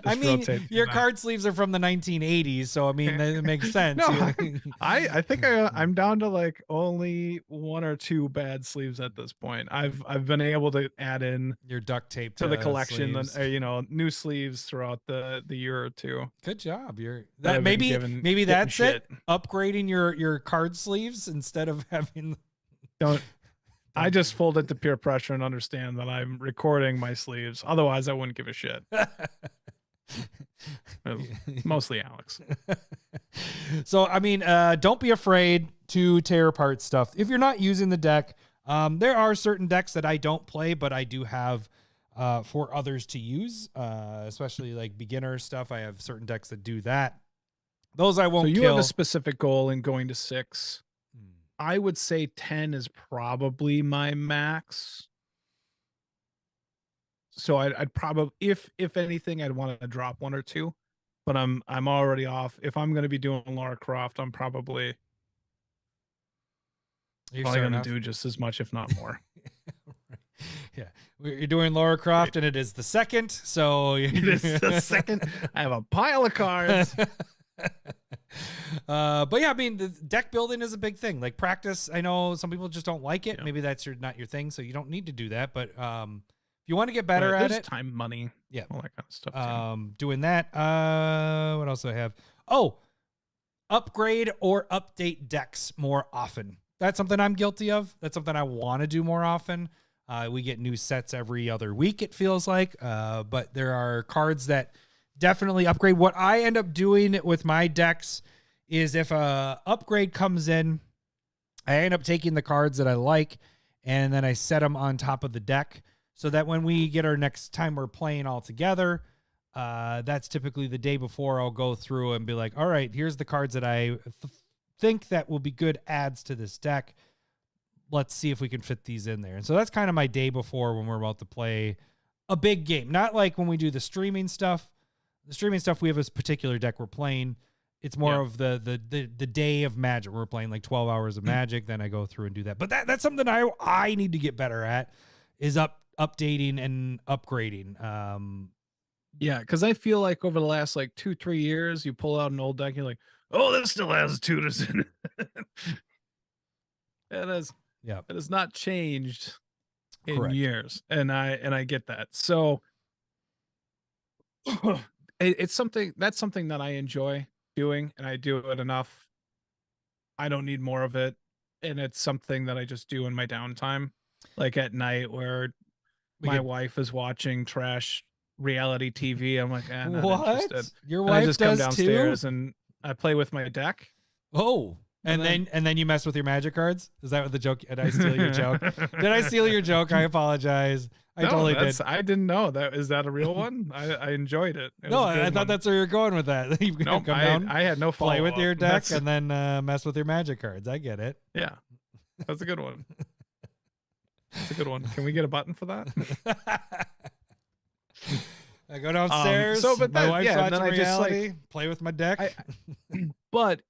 I mean, your card sleeves are from the 1980s, so I mean, that makes sense. No, I think I'm down to like only 1 or 2 bad sleeves at this point. I've been able to add in your duct tape to the collection, and new sleeves throughout the year or 2. Good job. Maybe that's it. Upgrading your card sleeves instead of having. I just fold it to peer pressure and understand that I'm recording my sleeves. Otherwise, I wouldn't give a shit. Mostly Alex. So, I mean, don't be afraid to tear apart stuff. If you're not using the deck, there are certain decks that I don't play, but I do have for others to use, especially like beginner stuff. I have certain decks that do that. Those I won't kill. So you have a specific goal in going to 6. I would say 10 is probably my max. So I'd probably, if anything, I'd want to drop 1 or 2, but I'm already off. If I'm going to be doing Lara Croft, I'm probably going to do just as much, if not more. Yeah, you're doing Lara Croft, and it is the 2nd. So it is the 2nd. I have a pile of cards. But yeah, I mean, the deck building is a big thing. Like practice, I know some people just don't like it. Yeah. Maybe that's not your thing, so you don't need to do that. But if you want to get better at it, time, money, yeah, all that kind of stuff. Doing that. What else do I have? Oh, upgrade or update decks more often. That's something I'm guilty of. That's something I want to do more often. We get new sets every other week, it feels like. But there are cards that definitely upgrade. What I end up doing with my decks is if a upgrade comes in, I end up taking the cards that I like and then I set them on top of the deck so that when we get our next time we're playing all together, that's typically the day before I'll go through and be like, all right, here's the cards that I think that will be good adds to this deck. Let's see if we can fit these in there. And so that's kind of my day before when we're about to play a big game. Not like when we do the streaming stuff. The streaming stuff, we have a particular deck we're playing. It's more of the day of Magic. We're playing like 12 hours of Magic. Then I go through and do that. But that's something I need to get better at is updating and upgrading. Yeah, because I feel like over the last like 2-3 years, you pull out an old deck, you're like, oh, this still has tutors in it. It has not changed in years, and I get that. So it's something that I enjoy doing, and I do it enough. I don't need more of it, and it's something that I just do in my downtime, like at night where my wife is watching trash reality TV. I'm like, not interested. Your and wife I just come does downstairs too? and I play with my deck. Oh, and then you mess with your magic cards? Is that what the joke? Did I steal your joke? Did I steal your joke? I apologize. I totally did. I didn't know that. Is that a real one? I enjoyed it. No, I thought that's where you're going with that. You nope, come down, I had no follow play with your deck, that's... and then mess with your magic cards. I get it. Yeah, that's a good one. That's a good one. Can we get a button for that? I go downstairs. But my wife's watching then I reality. Just play with my deck. But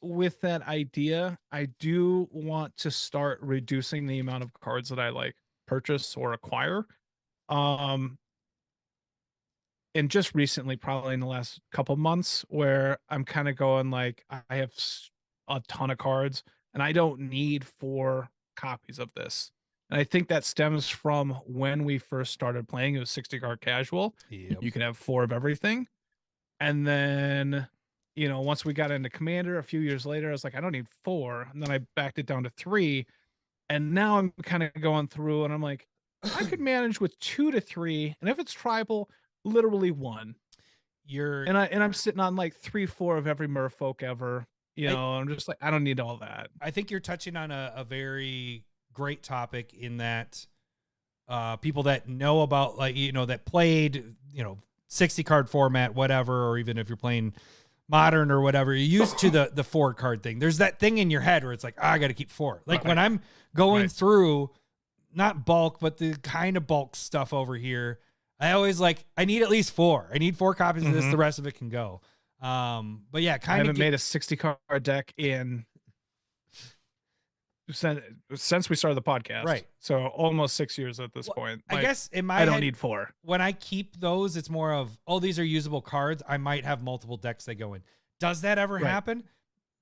with that idea, I do want to start reducing the amount of cards that I like purchase or acquire. And just recently, probably in the last couple months, where I'm kind of going like, I have a ton of cards and I don't need 4 copies of this. And I think that stems from when we first started playing. It was 60 card casual. Yep. You could have 4 of everything. And then, once we got into Commander a few years later, I was like, I don't need 4. And then I backed it down to 3. And now I'm kind of going through and I'm like, I could manage with 2 to 3. And if it's tribal, literally 1. And I'm sitting on like 3-4 of every merfolk ever. I'm just like, I don't need all that. I think you're touching on a very great topic in that people that know about that played 60 card format, whatever, or even if you're playing modern or whatever, you're used to the 4 card thing. There's that thing in your head where it's like, I got to keep 4. Like when I'm going through not bulk, but the kind of bulk stuff over here, I always I need at least 4. I need 4 copies of this. The rest of it can go. But yeah, I haven't made a 60 card deck since we started the podcast, right? So almost 6 years at this point. I guess in my I don't need 4. When I keep those, it's more of, these are usable cards. I might have multiple decks that go in. Does that ever happen?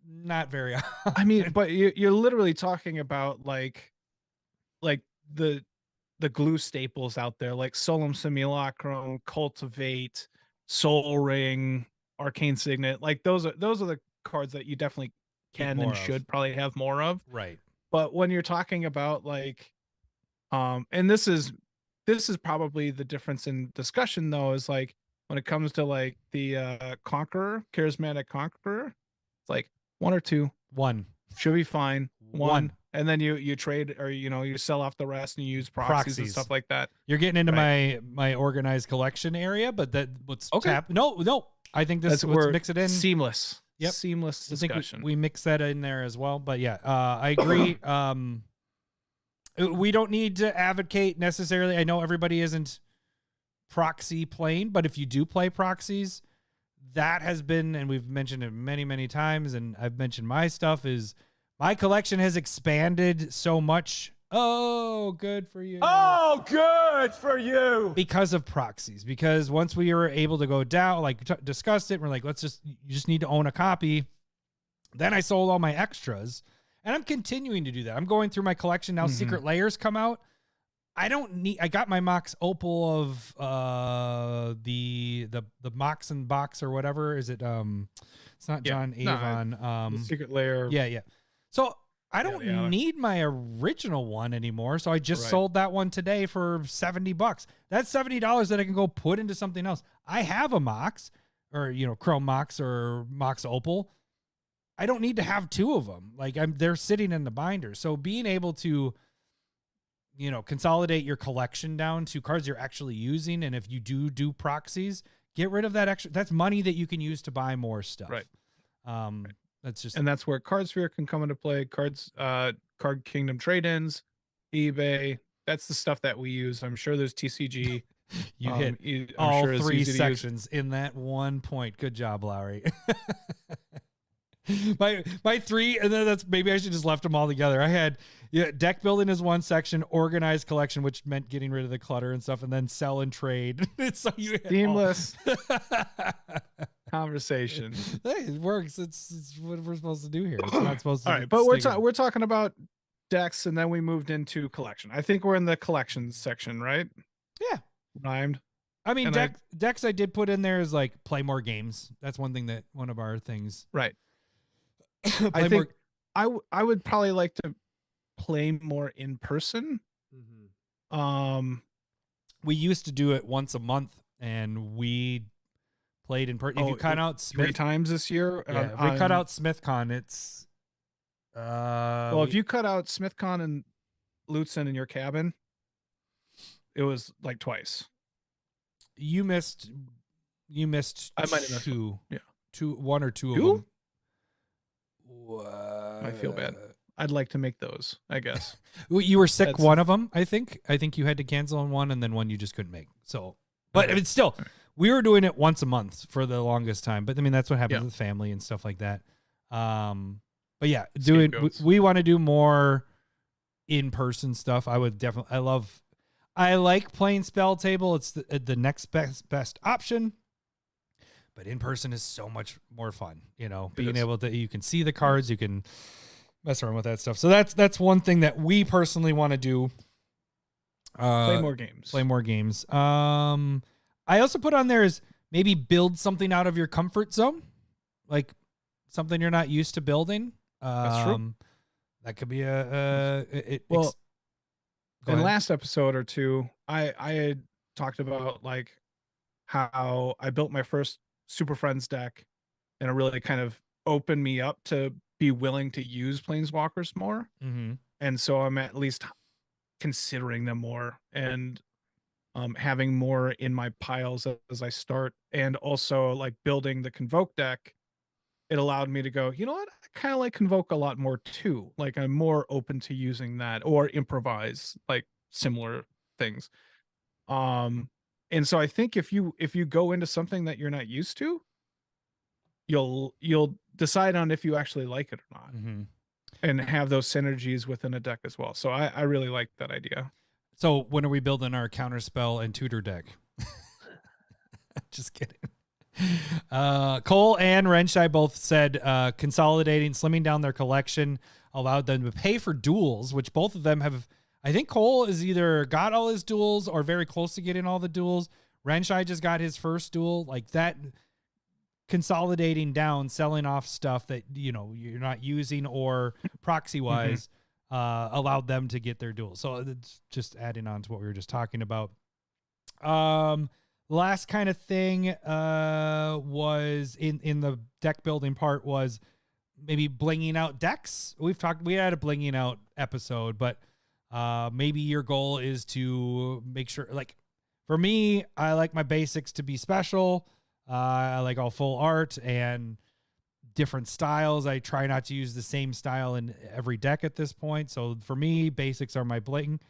Not very often. I mean, but you're literally talking about like the glue staples out there, like Solemn Simulacrum, Cultivate, Soul Ring, Arcane Signet. Like those are the cards that you definitely can and should probably have more of. Right. But when you're talking about and this is probably the difference in discussion though, is like when it comes to like the Conqueror, Charismatic Conqueror, it's like 1 or 2. 1 should be fine. 1. And then you trade or you sell off the rest and you use proxies and stuff like that. You're getting into my organized collection area, but no. I think let's mix it in. Seamless. Yep. Seamless discussion. I think we mix that in there as well. But yeah, I agree. We don't need to advocate necessarily. I know everybody isn't proxy playing, but if you do play proxies, that has been, and we've mentioned it many, many times, and I've mentioned my stuff, is my collection has expanded so much. Oh, good for you. Oh, good for you. Because of proxies. Because once we were able to go down, discussed it, we're like, you just need to own a copy. Then I sold all my extras, and I'm continuing to do that. I'm going through my collection now. Secret Lairs come out. I got my Mox Opal of the Moxen box or whatever. Is it it's not John Avon. The Secret Lair. Yeah. So I don't need my original one anymore. So I just sold that one today for $70. That's $70 that I can go put into something else. I have a Mox or Chrome Mox or Mox Opal. I don't need to have 2 of them. They're sitting in the binder. So being able to consolidate your collection down to cards you're actually using. And if you do proxies, get rid of that extra. That's money that you can use to buy more stuff. Right. That's where Cardsphere can come into play. Card Kingdom trade-ins, eBay. That's the stuff that we use. I'm sure there's TCG. You hit all 3 sections in that one point. Good job, Lowry. my 3, and then maybe I should just left them all together. I had deck building is 1 section, organized collection, which meant getting rid of the clutter and stuff, and then sell and trade. So you seamless conversation. Hey, it works. It's what we're supposed to do here. It's not supposed to. All right, but we're talking about decks, and then we moved into collection. I think we're in the collections section, right? Yeah. Rhymed. I mean, And decks I did put in there is like play more games. That's one thing that one of our things. Right. Play I think more. I would probably like to play more in person. We used to do it once a month, and we played in person. If you cut out 3 times this year. yeah, if we cut out SmithCon, it's well, if you cut out SmithCon and Lutzen in your cabin, it was like twice. You missed I might have missed two. Yeah. One or two Two? of them. I feel bad. I'd like to make those, I guess. Well, you were sick one of them, I think. I think you had to cancel on one, and then one you just couldn't make. So, but it's still, we were doing it once a month for the longest time. But I mean, that's what happens with family and stuff like that. But yeah, we want to do more in-person stuff. I would definitely, I like playing Spell Table. It's the next best option. But in person is so much more fun, you know, being able to, you can see the cards, you can mess around with that stuff. So that's one thing that we personally want to do. Play more games. Play more games. I also put on there is maybe build something out of your comfort zone, like something you're not used to building. That's true. That could be in last episode or two, I had talked about like how I built my first Super Friends deck, and it really kind of opened me up to be willing to use Planeswalkers more. And so I'm at least considering them more and having more in my piles as I start. And also like building the Convoke deck, it allowed me to go, you know what? I kind of like Convoke a lot more too. Like I'm more open to using that or improvise, like similar things. And so I think if you go into something that you're not used to, you'll decide on if you actually like it or not, and have those synergies within a deck as well. So I really like that idea. So when are we building our Counterspell and Tutor deck? Just kidding. Cole and Renshai both said consolidating, slimming down their collection allowed them to pay for duels, which both of them have. I think Cole has either got all his duels or very close to getting all the duels. Renshai just got his first duel. Like that, consolidating down, selling off stuff that, you know, you're not using or proxy wise, allowed them to get their duels. So it's just adding on to what we were just talking about. Last kind of thing was in the deck building part was maybe blinging out decks. We had a blinging out episode, but maybe your goal is to make sure, like for me, I like my basics to be special. I like all full art and different styles. I try not to use the same style in every deck at this point. So for me, basics are my bling.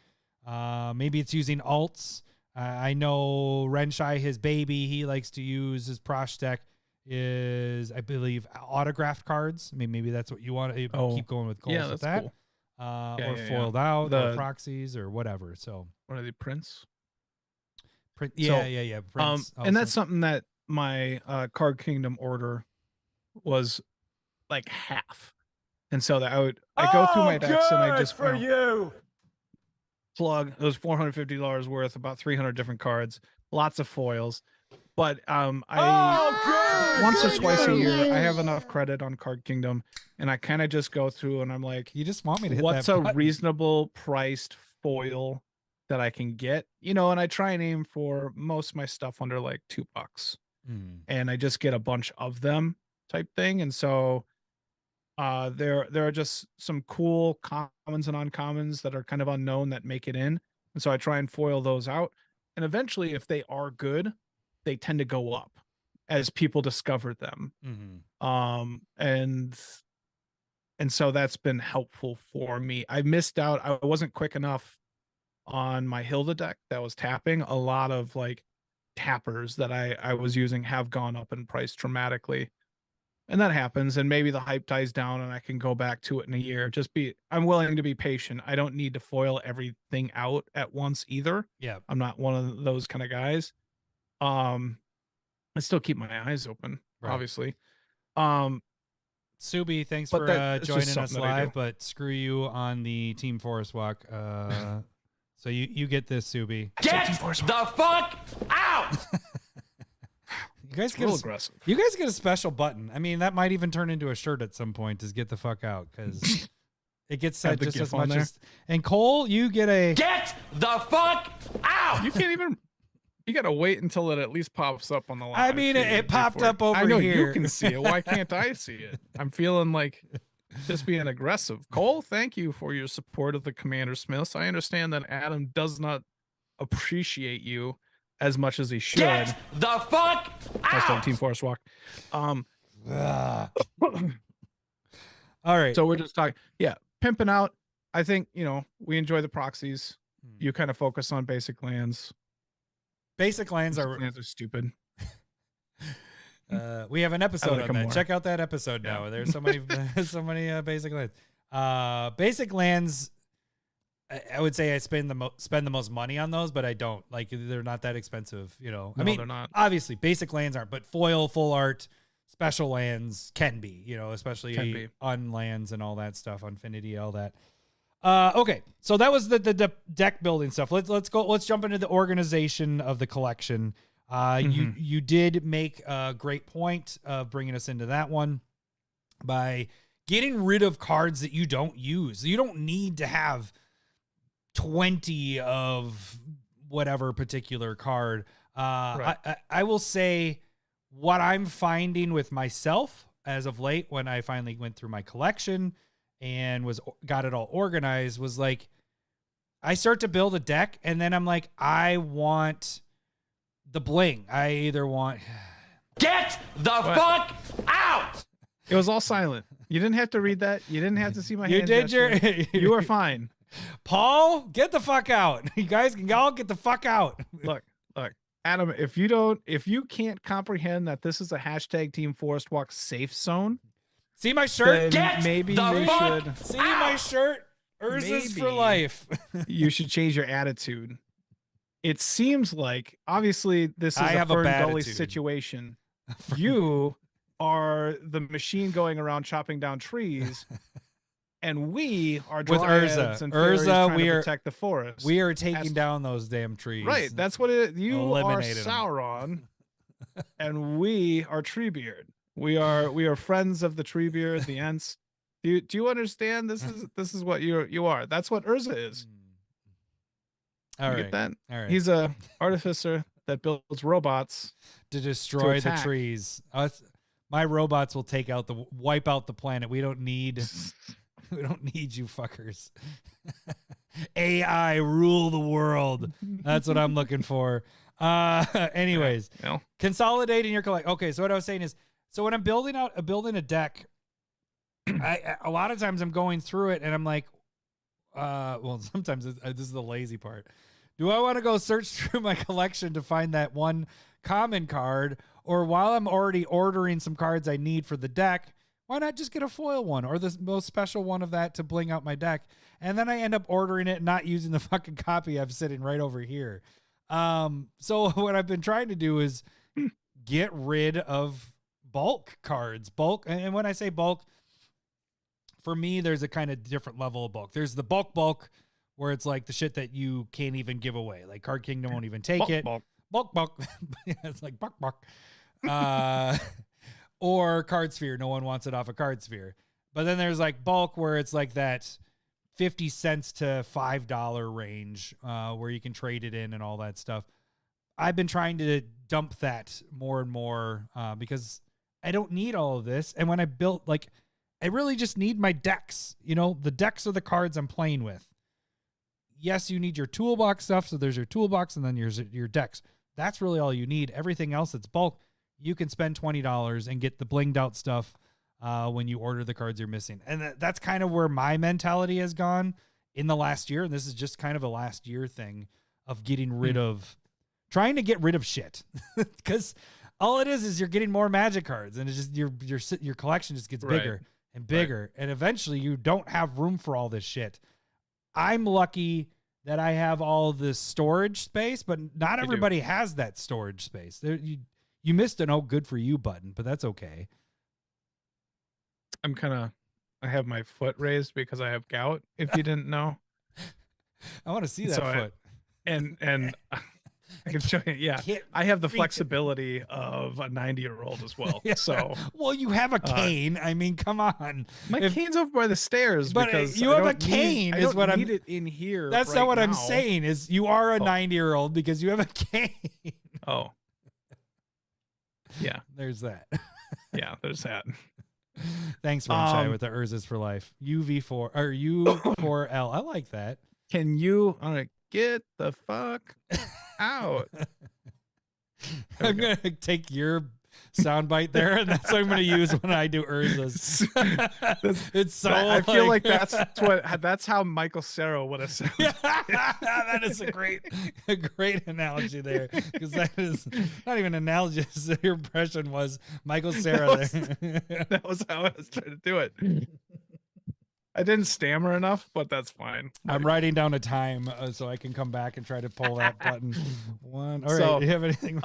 Maybe it's using alts. I know Renshai, his baby, he likes to use his Prosh deck is, I believe, autographed cards. I mean, maybe that's what you want to keep going with goals with that. Cool. Or foiled out or proxies or whatever. So what are they, prints? Yeah. Prints and that's something that my Card Kingdom order was like half. And so that I go through my decks and I just for you plug those $450 worth, about 300 different cards, lots of foils. But once or twice a year, I have enough credit on Card Kingdom, and I kind of just go through and I'm like, you just want me to hit what's that a button? reasonable priced foil that I can get, you know, and I try and aim for most of my stuff under like $2, and I just get a bunch of them type thing. And so there are just some cool commons and uncommons that are kind of unknown that make it in, and so I try and foil those out. And eventually, if they are good, they tend to go up as people discover them. And so that's been helpful for me. I missed out. I wasn't quick enough on my Hilda deck that was tapping. A lot of like tappers that I was using have gone up in price dramatically. And that happens. And maybe the hype dies down and I can go back to it in a year. I'm willing to be patient. I don't need to foil everything out at once either. Yeah. I'm not one of those kind of guys. I still keep my eyes open, obviously. Subi, thanks But for that's just joining us something that I live, do. but screw you on the Team Forest Walk. So you get this, Subi. Get the fuck out! You guys It's real get aggressive. you guys get a special button. I mean, that might even turn into a shirt at some point. Is get the fuck out, because it gets said Have the just GIF as on much there. as. And Cole, you get a. Get the fuck out! You can't even. You gotta wait until it at least pops up on the live. I mean, feed it popped before- up over I know here. you can see it. Why can't I see it? I'm feeling like just being aggressive. Cole, thank you for your support of the Commander Smiths. I understand that Adam does not appreciate you as much as he should. Get the fuck Hashtag out! Team Forest Walk. Ugh. All right. So we're just talking. Yeah, pimping out. I think we enjoy the proxies. You kind of focus on basic lands. Basic lands Basic are. lands are stupid. We have an episode like on 'em that. more. Check out that episode now. Yeah. There's so many, so many basic lands. Basic lands. I would say I spend the most money on those, but I don't like. They're not that expensive, I No, mean, they're not. obviously basic lands aren't, but foil, full art, special lands can be, especially Can be. on lands and all that stuff, Infinity, all that. Okay, so that was the deck building stuff. Let's go. Let's jump into the organization of the collection. You did make a great point of bringing us into that one by getting rid of cards that you don't use. You don't need to have 20 of whatever particular card. Right. I will say what I'm finding with myself as of late, when I finally went through my collection and got it all organized, was like, I start to build a deck and then I'm like, I want the bling. I either want Get the fuck out! It was all silent. You didn't have to read that. You didn't have to see my you hand did gesture. your You are fine. Paul, get the fuck out. You guys can all get the fuck out. Look, Adam, if you can't comprehend that this is a hashtag Team Forest Walk safe zone, See my shirt? then Get maybe the you fuck should See my shirt? Urza's for Maybe. life. you should change your attitude. It seems like obviously this is I a have a Fern bad Gully attitude. situation. You are the machine going around chopping down trees, and we are With dryads Urza. and fairies Urza, trying we to are- protect the forest. We are taking That's- down those damn trees. Right, that's what it. You are Eliminated 'em. Sauron, and we are Treebeard. We are friends of the Treebeard, the Ents. Do you understand? This is what you are. That's what Urza is. All You right. get that? All right. He's a artificer that builds robots. To destroy the attack. trees. My robots will wipe out the planet. We don't need you fuckers. AI rule the world. That's what I'm looking for. Anyways, Well, consolidating your collect. Okay, so what I was saying is, so when I'm building a deck, a lot of times I'm going through it and I'm like, well, sometimes this is the lazy part. Do I want to go search through my collection to find that one common card, or while I'm already ordering some cards I need for the deck, why not just get a foil one or the most special one of that to bling out my deck? And then I end up ordering it and not using the fucking copy I'm sitting right over here. So what I've been trying to do is get rid of bulk cards. And when I say bulk, for me, there's a kind of different level of bulk. There's the bulk where it's like the shit that you can't even give away. Like Card Kingdom won't even take it. Bulk. Yeah, it's like buck. Or Card Sphere. No one wants it off a Card Sphere. But then there's like bulk where it's like that 50 cents to $5 range where you can trade it in and all that stuff. I've been trying to dump that more and more because I don't need all of this. And when I built, like, I really just need my decks. The decks are the cards I'm playing with. Yes, you need your toolbox stuff. So there's your toolbox and then your decks. That's really all you need. Everything else that's bulk, you can spend $20 and get the blinged out stuff when you order the cards you're missing. And that's kind of where my mentality has gone in the last year. And this is just kind of a last year thing of trying to get rid of shit. Because all it is you're getting more Magic cards, and it's just your collection just gets Right. bigger and bigger. And eventually you don't have room for all this shit. I'm lucky that I have all this storage space, but not everybody has that storage space. You missed an "oh, good for you" button, but that's okay. I have my foot raised because I have gout, if you didn't know. I want to see that So foot. And I can show you. Yeah, I have the flexibility of a 90-year-old as well. Yeah. So, well, you have a cane. I mean, come on. My cane's over by the stairs, but because you have a cane. I don't need it in here. That's right not what now. I'm saying. Is you are a 90-year-old because you have a cane. Oh, yeah. There's that. Yeah, there's that. Thanks, Renshai, with the Urzas for life. UV4 or U4L. I like that. Can you? All right, get the fuck out. I'm gonna take your soundbite there, and that's what I'm gonna use when I do Urzas. It's so. I feel like that's how Michael Cera would have said. That is a great analogy there, because that is not even an analogy. Your impression was Michael Cera there. That was how I was trying to do it. I didn't stammer enough, but that's fine. I'm writing down a time so I can come back and try to pull that button. All right. So, do you have anything?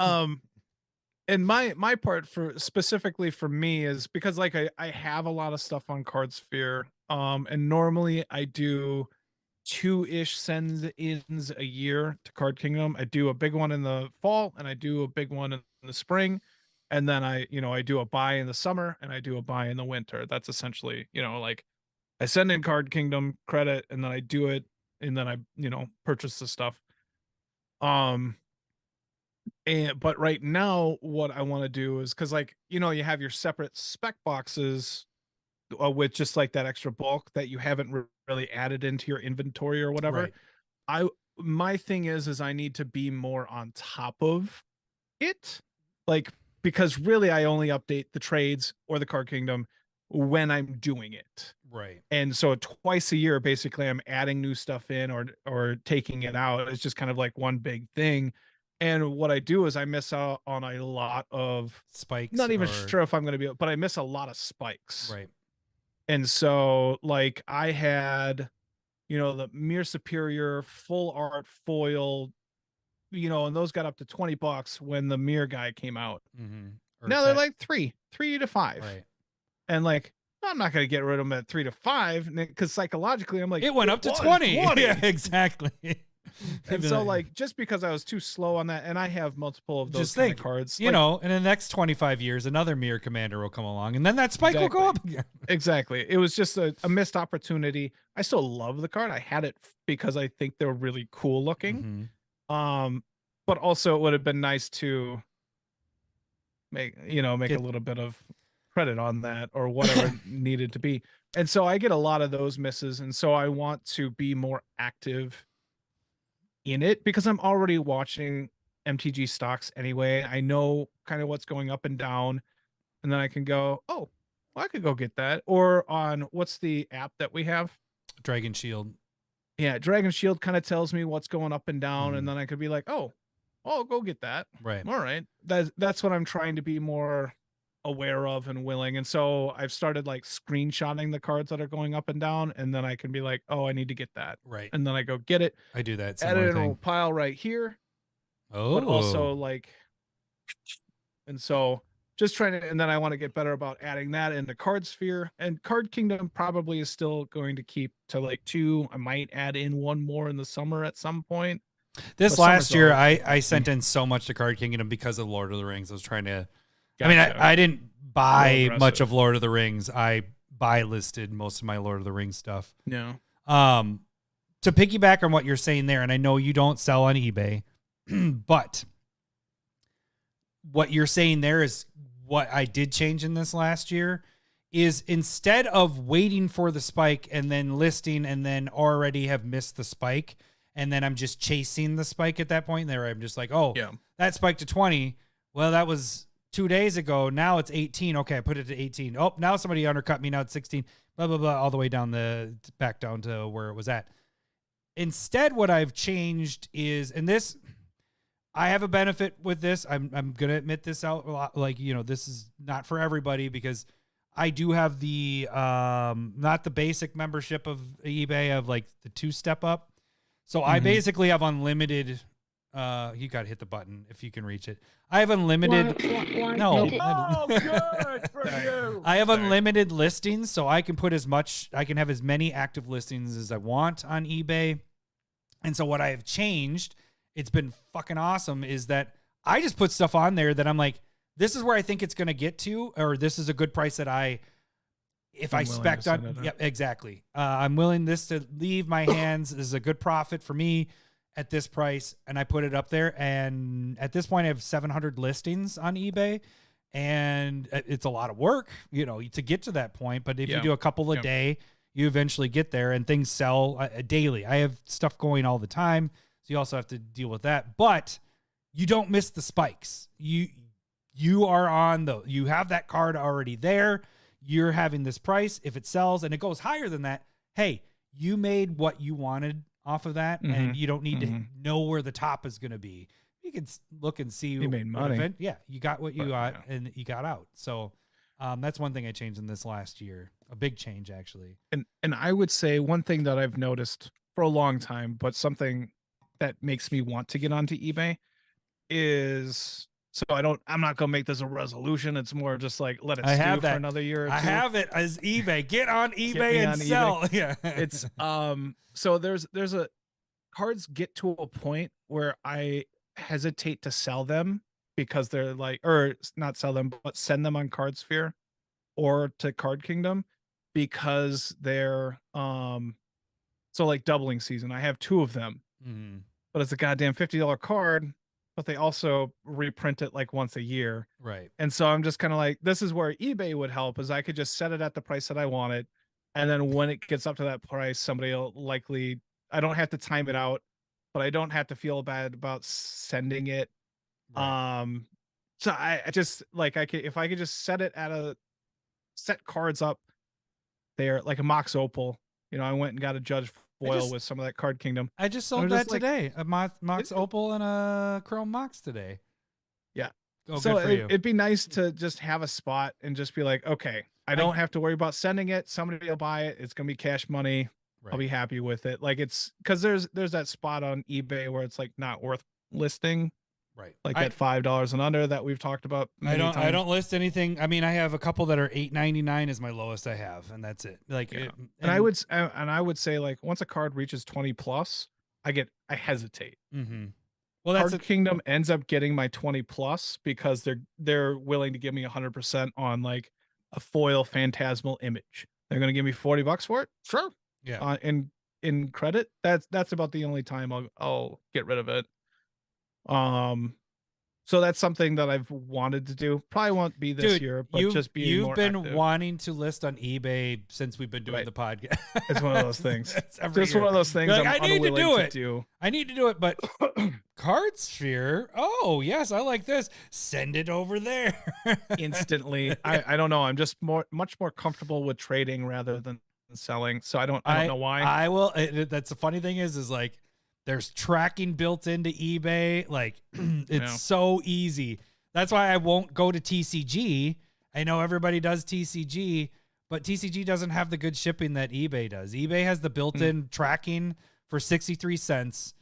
And my part specifically for me is because like I have a lot of stuff on Cardsphere. And normally I do 2-ish send-ins a year to Card Kingdom. I do a big one in the fall and I do a big one in the spring. And then I do a buy in the summer and I do a buy in the winter. That's essentially, like I send in Card Kingdom credit and then I do it and then I, purchase the stuff. But right now what I want to do is because like, you have your separate spec boxes with just like that extra bulk that you haven't really added into your inventory or whatever. Right. My thing is I need to be more on top of it. Like, because really I only update the trades or the Card Kingdom when I'm doing it. Right. And so twice a year, basically I'm adding new stuff in or taking it out. It's just kind of like one big thing. And what I do is I miss out on a lot of spikes. Not even sure if I'm going to be, but I miss a lot of spikes. Right. And so like I had, the Mirror Superior full art foil, and those got up to $20 when the Mirror guy came out. Mm-hmm. Now they're like $3 to $5. Right. And like, I'm not going to get rid of them at $3 to $5 because psychologically I'm like, it went up to 20. Yeah, exactly. And so like, just because I was too slow on that, and I have multiple of those kind of cards, in the next 25 years, another Mirror Commander will come along and then that spike will go up again. Exactly. It was just a missed opportunity. I still love the card. I had it because I think they're really cool looking. Mm-hmm. But also it would have been nice to make a little bit of credit on that or whatever needed to be. And so I get a lot of those misses. And so I want to be more active in it because I'm already watching MTG stocks anyway. I know kind of what's going up and down. And then I can go, oh, well, I could go get that. Or on what's the app that we have? Dragon Shield. Yeah, Dragon Shield kind of tells me what's going up and down. And then I could be like, oh, I'll go get that. Right. All right. That's what I'm trying to be more aware of and willing. And so I've started like screenshotting the cards that are going up and down, and then I can be like, oh, I need to get that. Right. And then I go get it. I do that. Add it in a pile right here. Oh. But also like, and so just trying to, and then I want to get better about adding that into Cardsphere. And Card Kingdom probably is still going to keep to like 2. I might add in 1 more in the summer at some point. This last year, I sent in so much to Card Kingdom because of Lord of the Rings. I was trying to, I didn't buy much of Lord of the Rings. I buy listed most of my Lord of the Rings stuff. No. To piggyback on what you're saying there, and I know you don't sell on eBay, but what you're saying there is what I did change in this last year is instead of waiting for the spike and then listing and then already have missed the spike, and then I'm just chasing the spike at that point there, I'm just like, oh, yeah, that spiked to 20. Well, that was 2 days ago. Now it's 18. Okay, I put it to 18. Oh, now somebody undercut me. Now it's 16. Blah, blah, blah, all the way down back down to where it was at. Instead, what I've changed is, and this, I have a benefit with this. I'm going to admit this out a lot. Like, this is not for everybody because I do have the, not the basic membership of eBay of like the 2-step up. So I basically have unlimited You got to hit the button if you can reach it. I have unlimited. No. Oh, good for you. I have unlimited listings, so I can put I can have as many active listings as I want on eBay. And so what I have changed, it's been fucking awesome, is that I just put stuff on there that I'm like, this is where I think it's going to get to, or this is a good price that if I spec on. Yeah, exactly. I'm willing this to leave my hands. This is a good profit for me at this price, and I put it up there. And at this point, I have 700 listings on eBay, and it's a lot of work, to get to that point. But if you do a couple a day, you eventually get there, and things sell daily. I have stuff going all the time, so you also have to deal with that. But you don't miss the spikes. You are on you have that card already there. You're having this price. If it sells and it goes higher than that, hey, you made what you wanted off of that, and you don't need to know where the top is going to be. You can look and see. You made money. You got what you got, and you got out. So that's one thing I changed in this last year. A big change, actually. And I would say one thing that I've noticed for a long time, but something that makes me want to get onto eBay is, I'm not going to make this a resolution. It's more just like, let it stew for another year or two. I have it as eBay. Get on eBay and sell. eBay. Yeah. It's, so there's cards get to a point where I hesitate to sell them because they're like, or not sell them, but send them on Card Sphere or to Card Kingdom, because they're, so like doubling season. I have 2 of them, but it's a goddamn $50 card, but they also reprint it like once a year. Right. And so I'm just kind of like, this is where eBay would help, is I could just set it at the price that I wanted. And then when it gets up to that price, somebody will likely, I don't have to time it out, but I don't have to feel bad about sending it. Right. So I just like, if I could just set cards up there, like a Mox Opal, I went and got a Judge Foil with some of that Card Kingdom. I just sold that today, a Mox Opal and a Chrome Mox today. Yeah. Oh, so good for you. It'd be nice to just have a spot and just be like, okay, I don't have to worry about sending it. Somebody will buy it. It's going to be cash money. Right. I'll be happy with it. Like, it's because there's that spot on eBay where it's like not worth listing. Right. Like at $5 and under that we've talked about. I don't list anything. I mean, I have a couple that are $8.99 is my lowest I have, and that's it. Like, and I would say, like, once a card reaches 20 plus, I hesitate. Mm-hmm. Well, that's Card Kingdom ends up getting my 20 plus because they're willing to give me 100% on like a foil phantasmal image. They're going to give me $40 for it. Sure. Yeah. In credit, that's about the only time I'll get rid of it. So that's something that I've wanted to do. Probably won't be this year, but just being more active. You've been wanting to list on eBay since we've been doing the podcast. It's one of those things. Just one of those things. Like, I need to do it. I need to do it, but Card Sphere. Oh yes, I like this. Send it over there instantly. I don't know. I'm just much more comfortable with trading rather than selling. So I don't know why. I will. That's the funny thing is like, there's tracking built into eBay. Like, it's so easy. That's why I won't go to TCG. I know everybody does TCG, but TCG doesn't have the good shipping that eBay does. eBay has the built-in tracking for 63 cents,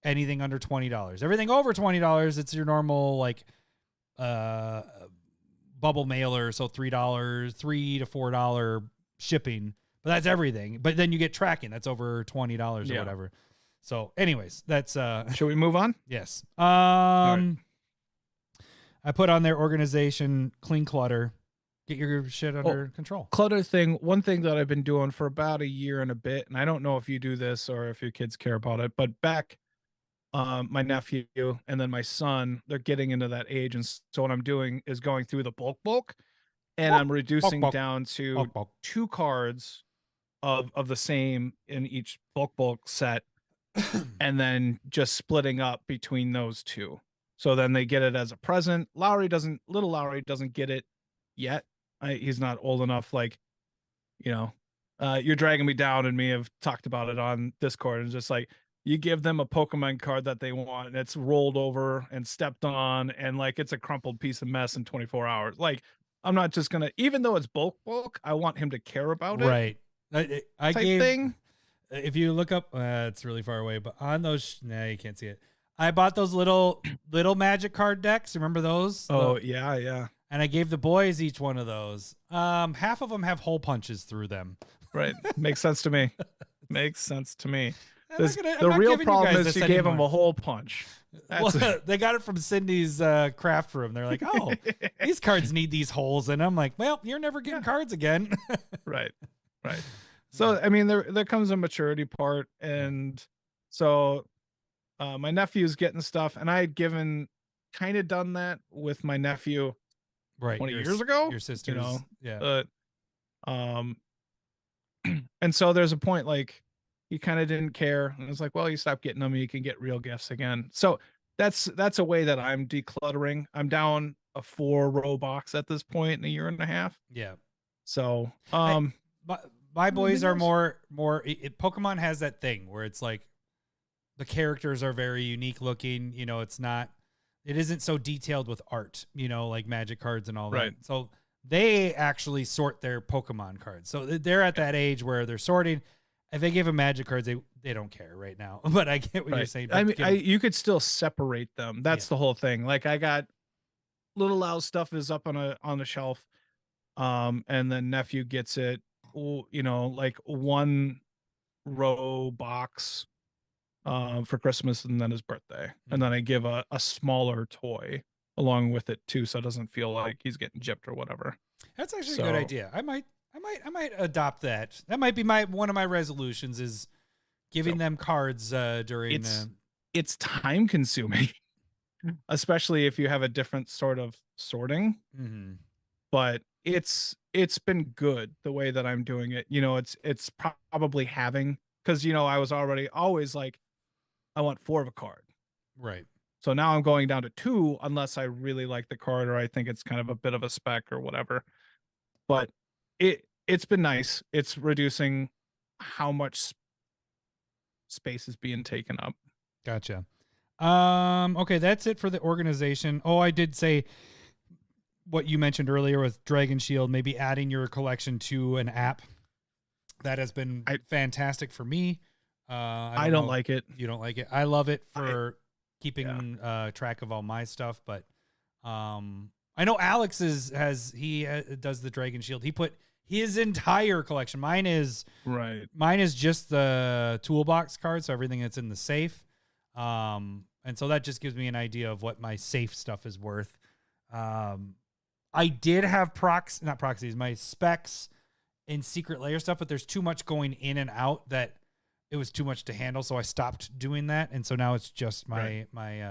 anything under $20. Everything over $20, it's your normal, like, bubble mailer. So $3, $3 to $4 shipping, but that's everything. But then you get tracking. That's over $20 or whatever. So anyways, that's should we move on? Yes. Right. I put on their organization, clean clutter, get your shit under control. Clutter thing. One thing that I've been doing for about a year and a bit, and I don't know if you do this or if your kids care about it, but back my nephew and then my son, they're getting into that age, and so what I'm doing is going through the bulk and I'm reducing down to 2 cards of the same in each bulk set. And then just splitting up between those 2. So then they get it as a present. Little Lowry doesn't get it yet. He's not old enough. Like, you're dragging me down, and me have talked about it on Discord. And just like, you give them a Pokemon card that they want, and it's rolled over and stepped on, and like, it's a crumpled piece of mess in 24 hours. Like, I'm not just going to, even though it's bulk, I want him to care about it. Right. Thing. If you look up, it's really far away, but on those, you can't see it. I bought those little magic card decks. Remember those? Oh, yeah. And I gave the boys each one of those. Half of them have hole punches through them. Right. Makes sense to me. Makes sense to me. I'm The not real giving problem is this you gave them anymore. a hole punch. Well, they got it from Cindy's craft room. They're like, oh, these cards need these holes in them. I'm like, well, you're never getting cards again. Right. So, I mean, there comes a maturity part. And so my nephew's getting stuff. And I had kind of done that with my nephew right 20 years ago. Your sisters. Yeah. And so there's a point like he kind of didn't care. And it's like, well, you stop getting them, you can get real gifts again. So that's a way that I'm decluttering. I'm down a 4-row box at this point in a year and a half. Yeah. So, my boys are more. Pokemon has that thing where it's like the characters are very unique looking. You know, it isn't so detailed with art. You know, like Magic cards and all that. Right. So they actually sort their Pokemon cards. So they're at that age where they're sorting. If they give them Magic cards, they don't care right now. But I get what you're saying. I mean, you could still separate them. That's the whole thing. Like I got Little Loud stuff is up on the shelf. And then nephew gets it, you know, like 1-row box for Christmas and then his birthday. And then I give a smaller toy along with it too, so it doesn't feel like he's getting gypped or whatever. That's actually a good idea. I might adopt that. That might be one of my resolutions is giving them cards during. It's time consuming, especially if you have a different sort of sorting. Mm-hmm. But it's been good the way that I'm doing it. You know, it's probably having, because you know I was always like, I want 4 of a card. Right. So now I'm going down to 2 unless I really like the card or I think it's kind of a bit of a spec or whatever. But it's been nice. It's reducing how much space is being taken up. Gotcha. Okay, that's it for the organization. Oh, I did say what you mentioned earlier with Dragon Shield, maybe adding your collection to an app. That has been fantastic for me. I don't like it. You don't like it. I love it for keeping track of all my stuff, but I know Alex does the Dragon Shield. He put his entire collection. Mine is just the toolbox card, so everything that's in the safe. And so that just gives me an idea of what my safe stuff is worth. I did have not proxies, my specs in Secret Lair stuff, but there's too much going in and out that it was too much to handle, so I stopped doing that, and so now it's just my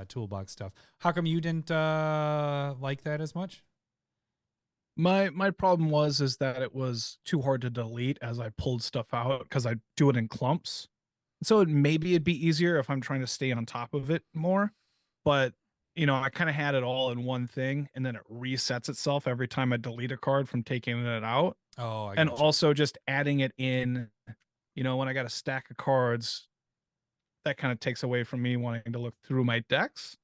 toolbox stuff. How come you didn't like that as much? My problem is that it was too hard to delete as I pulled stuff out because I do it in clumps. So maybe it'd be easier if I'm trying to stay on top of it more, but you know, I kind of had it all in one thing, and then it resets itself every time I delete a card from taking it out. Oh, and also just adding it in. You know, when I got a stack of cards, that kind of takes away from me wanting to look through my decks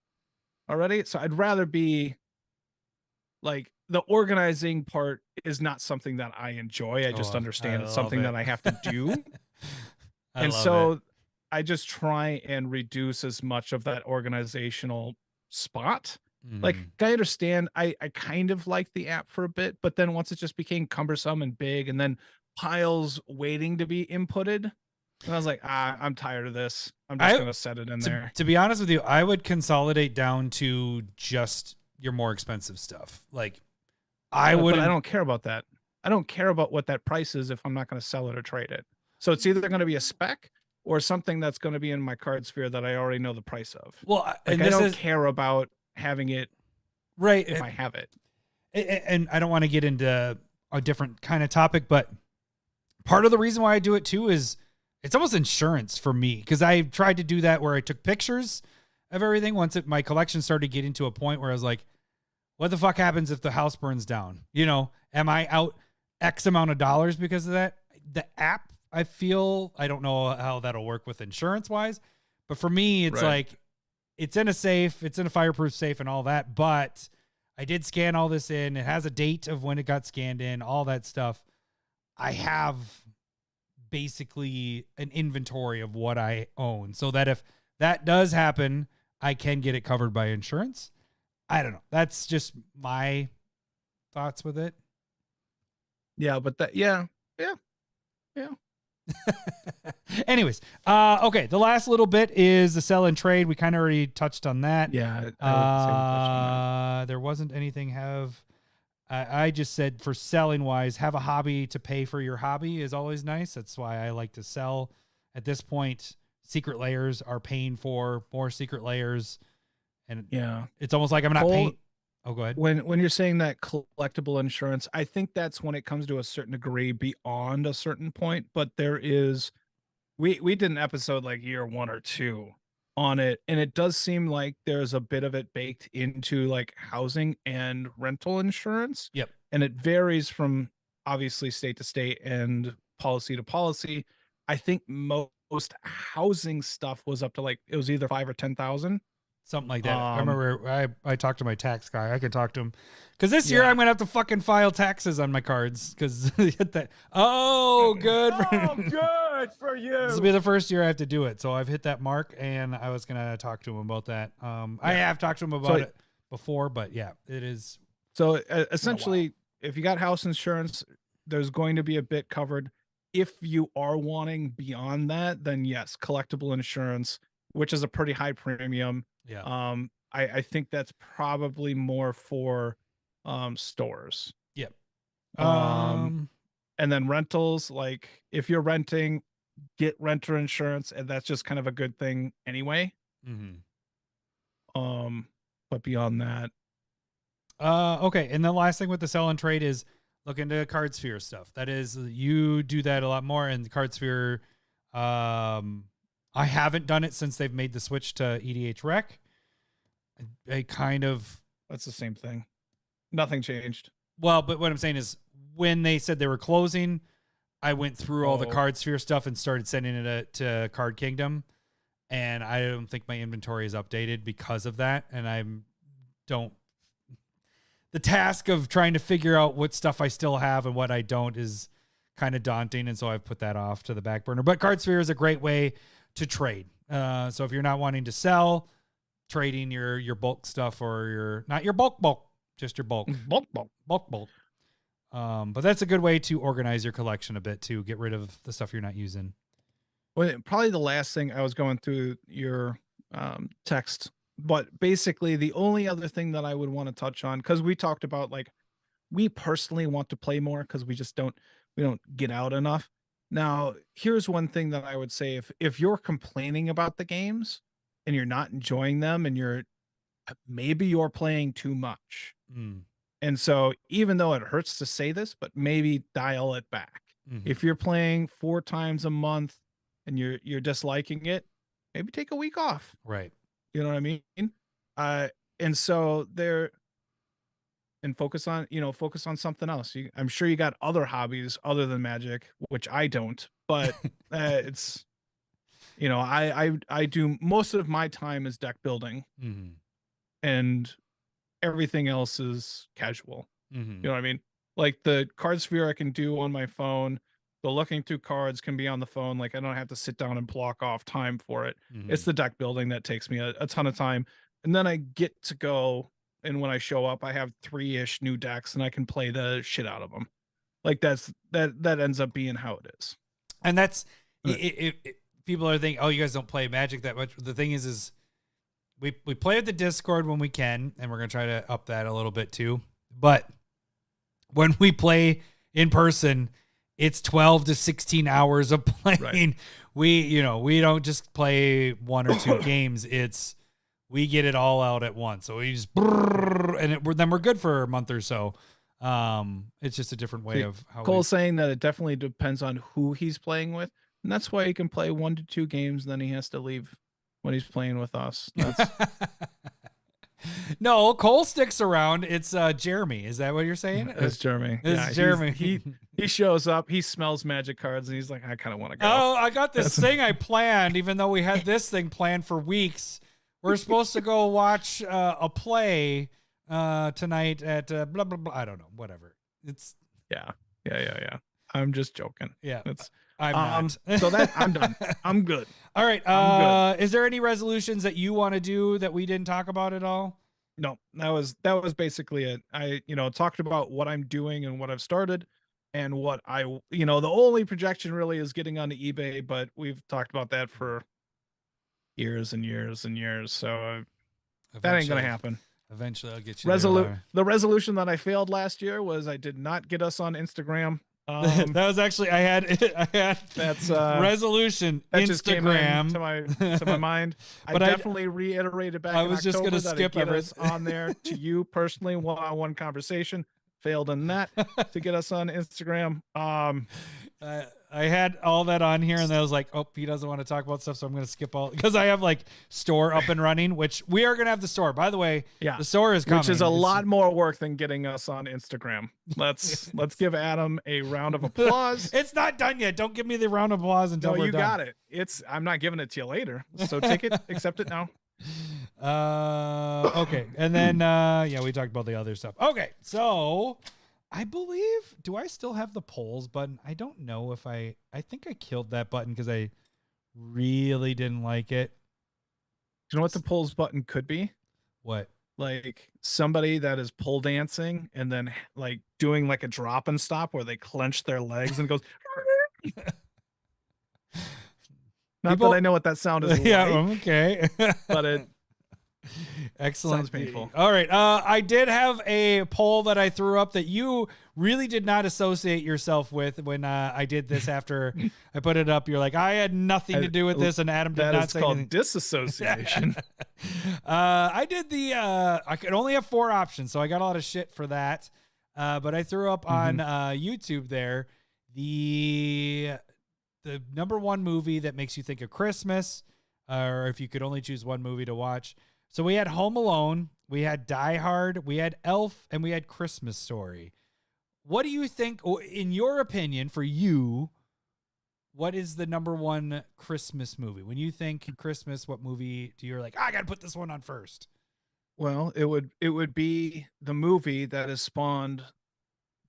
already. So I'd rather be like, the organizing part is not something that I enjoy. I just understand it's something that I have to do. And so I just try and reduce as much of that organizational spot. Mm-hmm. Like, I understand I kind of liked the app for a bit, but then once it just became cumbersome and big and then piles waiting to be inputted, and I was like, I'm tired of this. I'm just going to set it in there. To be honest with you, I would consolidate down to just your more expensive stuff. Like, but I don't care about that. I don't care about what that price is if I'm not going to sell it or trade it. So it's either going to be a spec or something that's going to be in my card sphere that I already know the price of. Well, like, I don't care about having it if I have it. And I don't want to get into a different kind of topic, but part of the reason why I do it too is it's almost insurance for me, because I tried to do that where I took pictures of everything once my collection started getting to a point where I was like, what the fuck happens if the house burns down? You know, am I out X amount of dollars because of that? The app, I don't know how that'll work with insurance wise, but for me, it's like, it's in a safe, it's in a fireproof safe and all that, but I did scan all this in. It has a date of when it got scanned in, all that stuff. I have basically an inventory of what I own, so that if that does happen, I can get it covered by insurance. I don't know. That's just my thoughts with it. Yeah, but yeah. Anyways, okay. The last little bit is the sell and trade. We kind of already touched on that. Yeah, I would say we touched on that. There wasn't anything I just said for selling wise, have a hobby to pay for your hobby is always nice. That's why I like to sell. At this point, secret layers are paying for more secret layers. And yeah, it's almost like I'm not paying. Oh, go ahead. When you're saying that collectible insurance, I think that's when it comes to a certain degree beyond a certain point. But there is, we did an episode like year 1 or 2 on it, and it does seem like there's a bit of it baked into like housing and rental insurance. Yep. And it varies from obviously state to state and policy to policy. I think most housing stuff was up to like, it was either 5 or 10,000. Something like that. I remember I talked to my tax guy. I could talk to him because this year I'm going to have to fucking file taxes on my cards because that. Oh, good. Good for you. This will be the first year I have to do it. So I've hit that mark and I was going to talk to him about that. I have talked to him about it before, but yeah, it is. So essentially, if you got house insurance, there's going to be a bit covered. If you are wanting beyond that, then yes, collectible insurance, which is a pretty high premium. Yeah. I think that's probably more for stores. Yep. And then rentals, like if you're renting, get renter insurance, and that's just kind of a good thing anyway. Mm-hmm. But beyond that. Okay. And the last thing with the sell and trade is look into card sphere stuff. That is, you do that a lot more, and card sphere, I haven't done it since they've made the switch to EDH Rec. That's the same thing. Nothing changed. Well, but what I'm saying is when they said they were closing, I went through all the card sphere stuff and started sending it to Card Kingdom. And I don't think my inventory is updated because of that. And the task of trying to figure out what stuff I still have and what I don't is kind of daunting. And so I've put that off to the back burner. But card sphere is a great way to trade. So if you're not wanting to sell, trading your bulk stuff or not your bulk, just your bulk. Bulk. But that's a good way to organize your collection a bit to get rid of the stuff you're not using. Well, probably the last thing, I was going through your text, but basically the only other thing that I would want to touch on, because we talked about like, we personally want to play more because we don't get out enough. Now, here's one thing that I would say. If you're complaining about the games and you're not enjoying them and maybe you're playing too much. And so even though it hurts to say this, but maybe dial it back. If you're playing 4 times a month and you're disliking it, maybe take a week off. Right. You know what I mean? And so focus on something else. I'm sure you got other hobbies other than Magic, which I don't, but it's, I do most of my time is deck building and everything else is casual. You know what I mean? Like the card sphere I can do on my phone. The looking through cards can be on the phone. Like I don't have to sit down and block off time for it. It's the deck building that takes me a ton of time. And then I get to go, and when I show up, I have 3-ish new decks and I can play the shit out of them. Like that ends up being how it is. And that's people are thinking, oh, you guys don't play Magic that much. The thing is we play at the Discord when we can, and we're going to try to up that a little bit too. But when we play in person, it's 12 to 16 hours of playing. Right. We don't just play 1 or 2 games. We get it all out at once. So we just, then we're good for a month or so. It's just a different way of how Cole's saying that it definitely depends on who he's playing with. And that's why he can play 1 to 2 games. Then he has to leave when he's playing with us. No, Cole sticks around. It's Jeremy. Is that what you're saying? It's Jeremy. It's Jeremy. He shows up. He smells Magic cards, and he's like, I kind of want to go. Oh, I got this thing I planned, even though we had this thing planned for weeks. We're supposed to go watch a play tonight at blah, blah, blah. I don't know. Whatever. It's yeah. I'm just joking. Yeah. I'm not. So that I'm done. I'm good. All right. I'm good. Is there any resolutions that you want to do that we didn't talk about at all? No, that was basically it. I, talked about what I'm doing and what I've started and what the only projection really is getting onto eBay, but we've talked about that for years and years and years. So that ain't going to happen. Eventually I'll get you there. The resolution that I failed last year was I did not get us on Instagram. That was actually I had that's resolution that Instagram just came to my mind. But I definitely reiterated back. I was just going to skip us on there to you personally, one-on-one conversation. Failed in that to get us on Instagram. I had all that on here, and I was like, oh, he doesn't want to talk about stuff, so I'm going to skip all, because I have like store up and running, which we are going to have the store. By the way, the store is coming. Which is a lot more work than getting us on Instagram. Let's give Adam a round of applause. It's not done yet. Don't give me the round of applause until we're done. You got it. I'm not giving it to you later. So take it, accept it now. Okay. And then, we talked about the other stuff. Okay. So I believe, do I still have the polls button? I don't know if I think I killed that button because I really didn't like it. Do you know what the polls button could be? What? Like somebody that is pole dancing and then like doing like a drop and stop where they clench their legs and goes. Not that I know what that sound is. Yeah, like, okay. But it excellent. Sounds painful. All right. I did have a poll that I threw up that you really did not associate yourself with when I did this after I put it up. You're like, I had nothing to do with this, and Adam did not say anything. That is called disassociation. I did I could only have 4 options, so I got a lot of shit for that. But I threw up on YouTube there the number 1 movie that makes you think of Christmas, or if you could only choose one movie to watch. So we had Home Alone, we had Die Hard, we had Elf, and we had Christmas Story. What do you think, in your opinion, for you, what is the number 1 Christmas movie? When you think Christmas, what movie do you like, I got to put this one on first? Well, it would be the movie that has spawned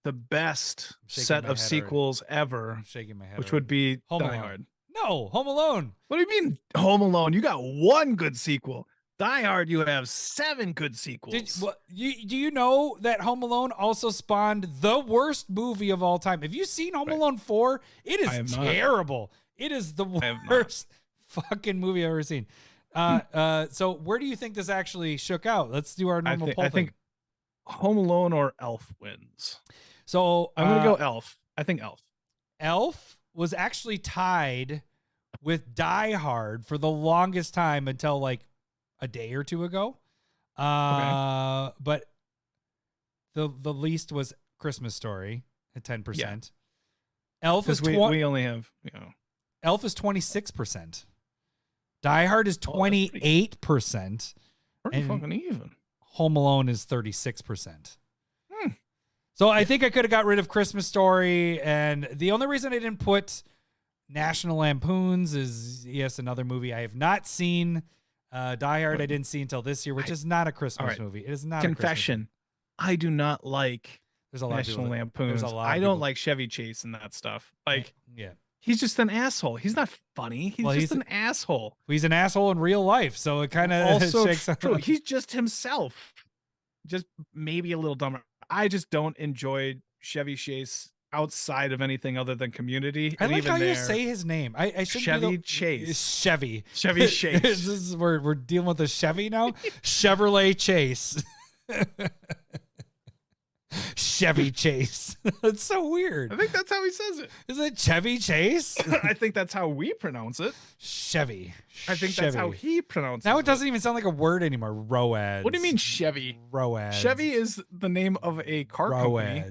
the best set of sequels ever. I'm shaking my head. Which would be Home Die Alone. Hard. No, Home Alone. What do you mean Home Alone? You got 1 good sequel. Die Hard, you have 7 good sequels. Do you know that Home Alone also spawned the worst movie of all time? Have you seen Home Alone 4? It is terrible. It is the worst fucking movie I've ever seen. So where do you think this actually shook out? Let's do our normal poll. I think Home Alone or Elf wins. So I'm going to go Elf. I think Elf. Elf was actually tied with Die Hard for the longest time until like a day or 2 ago. But the least was Christmas Story at 10%. Yeah. Elf is we only have, Elf is 26%. Die Hard is 28%. Pretty fucking even. Home Alone is 36%. So I think I could have got rid of Christmas Story, and the only reason I didn't put National Lampoons is, yes, another movie I have not seen. Die Hard I didn't see until this year, which is not a Christmas movie. It is not confession. I do not like There's a lot National of Lampoons. I don't like Chevy Chase and that stuff. Like, yeah. He's just an asshole. He's not funny. He's just an asshole. He's an asshole in real life, so it kind of also shakes true. He's just himself. Just maybe a little dumber. I just don't enjoy Chevy Chase outside of anything other than Community. I like how you say his name. I should Chevy Chase. Chevy Chase. We're dealing with a Chevy now. Chevrolet Chase. Chevy Chase. That's so weird. I think that's how he says it. Is it Chevy Chase? I think that's how we pronounce it. Chevy. I think that's how he pronounces it. Now it doesn't even sound like a word anymore. Roads. What do you mean Chevy? Roads. Chevy is the name of a car company.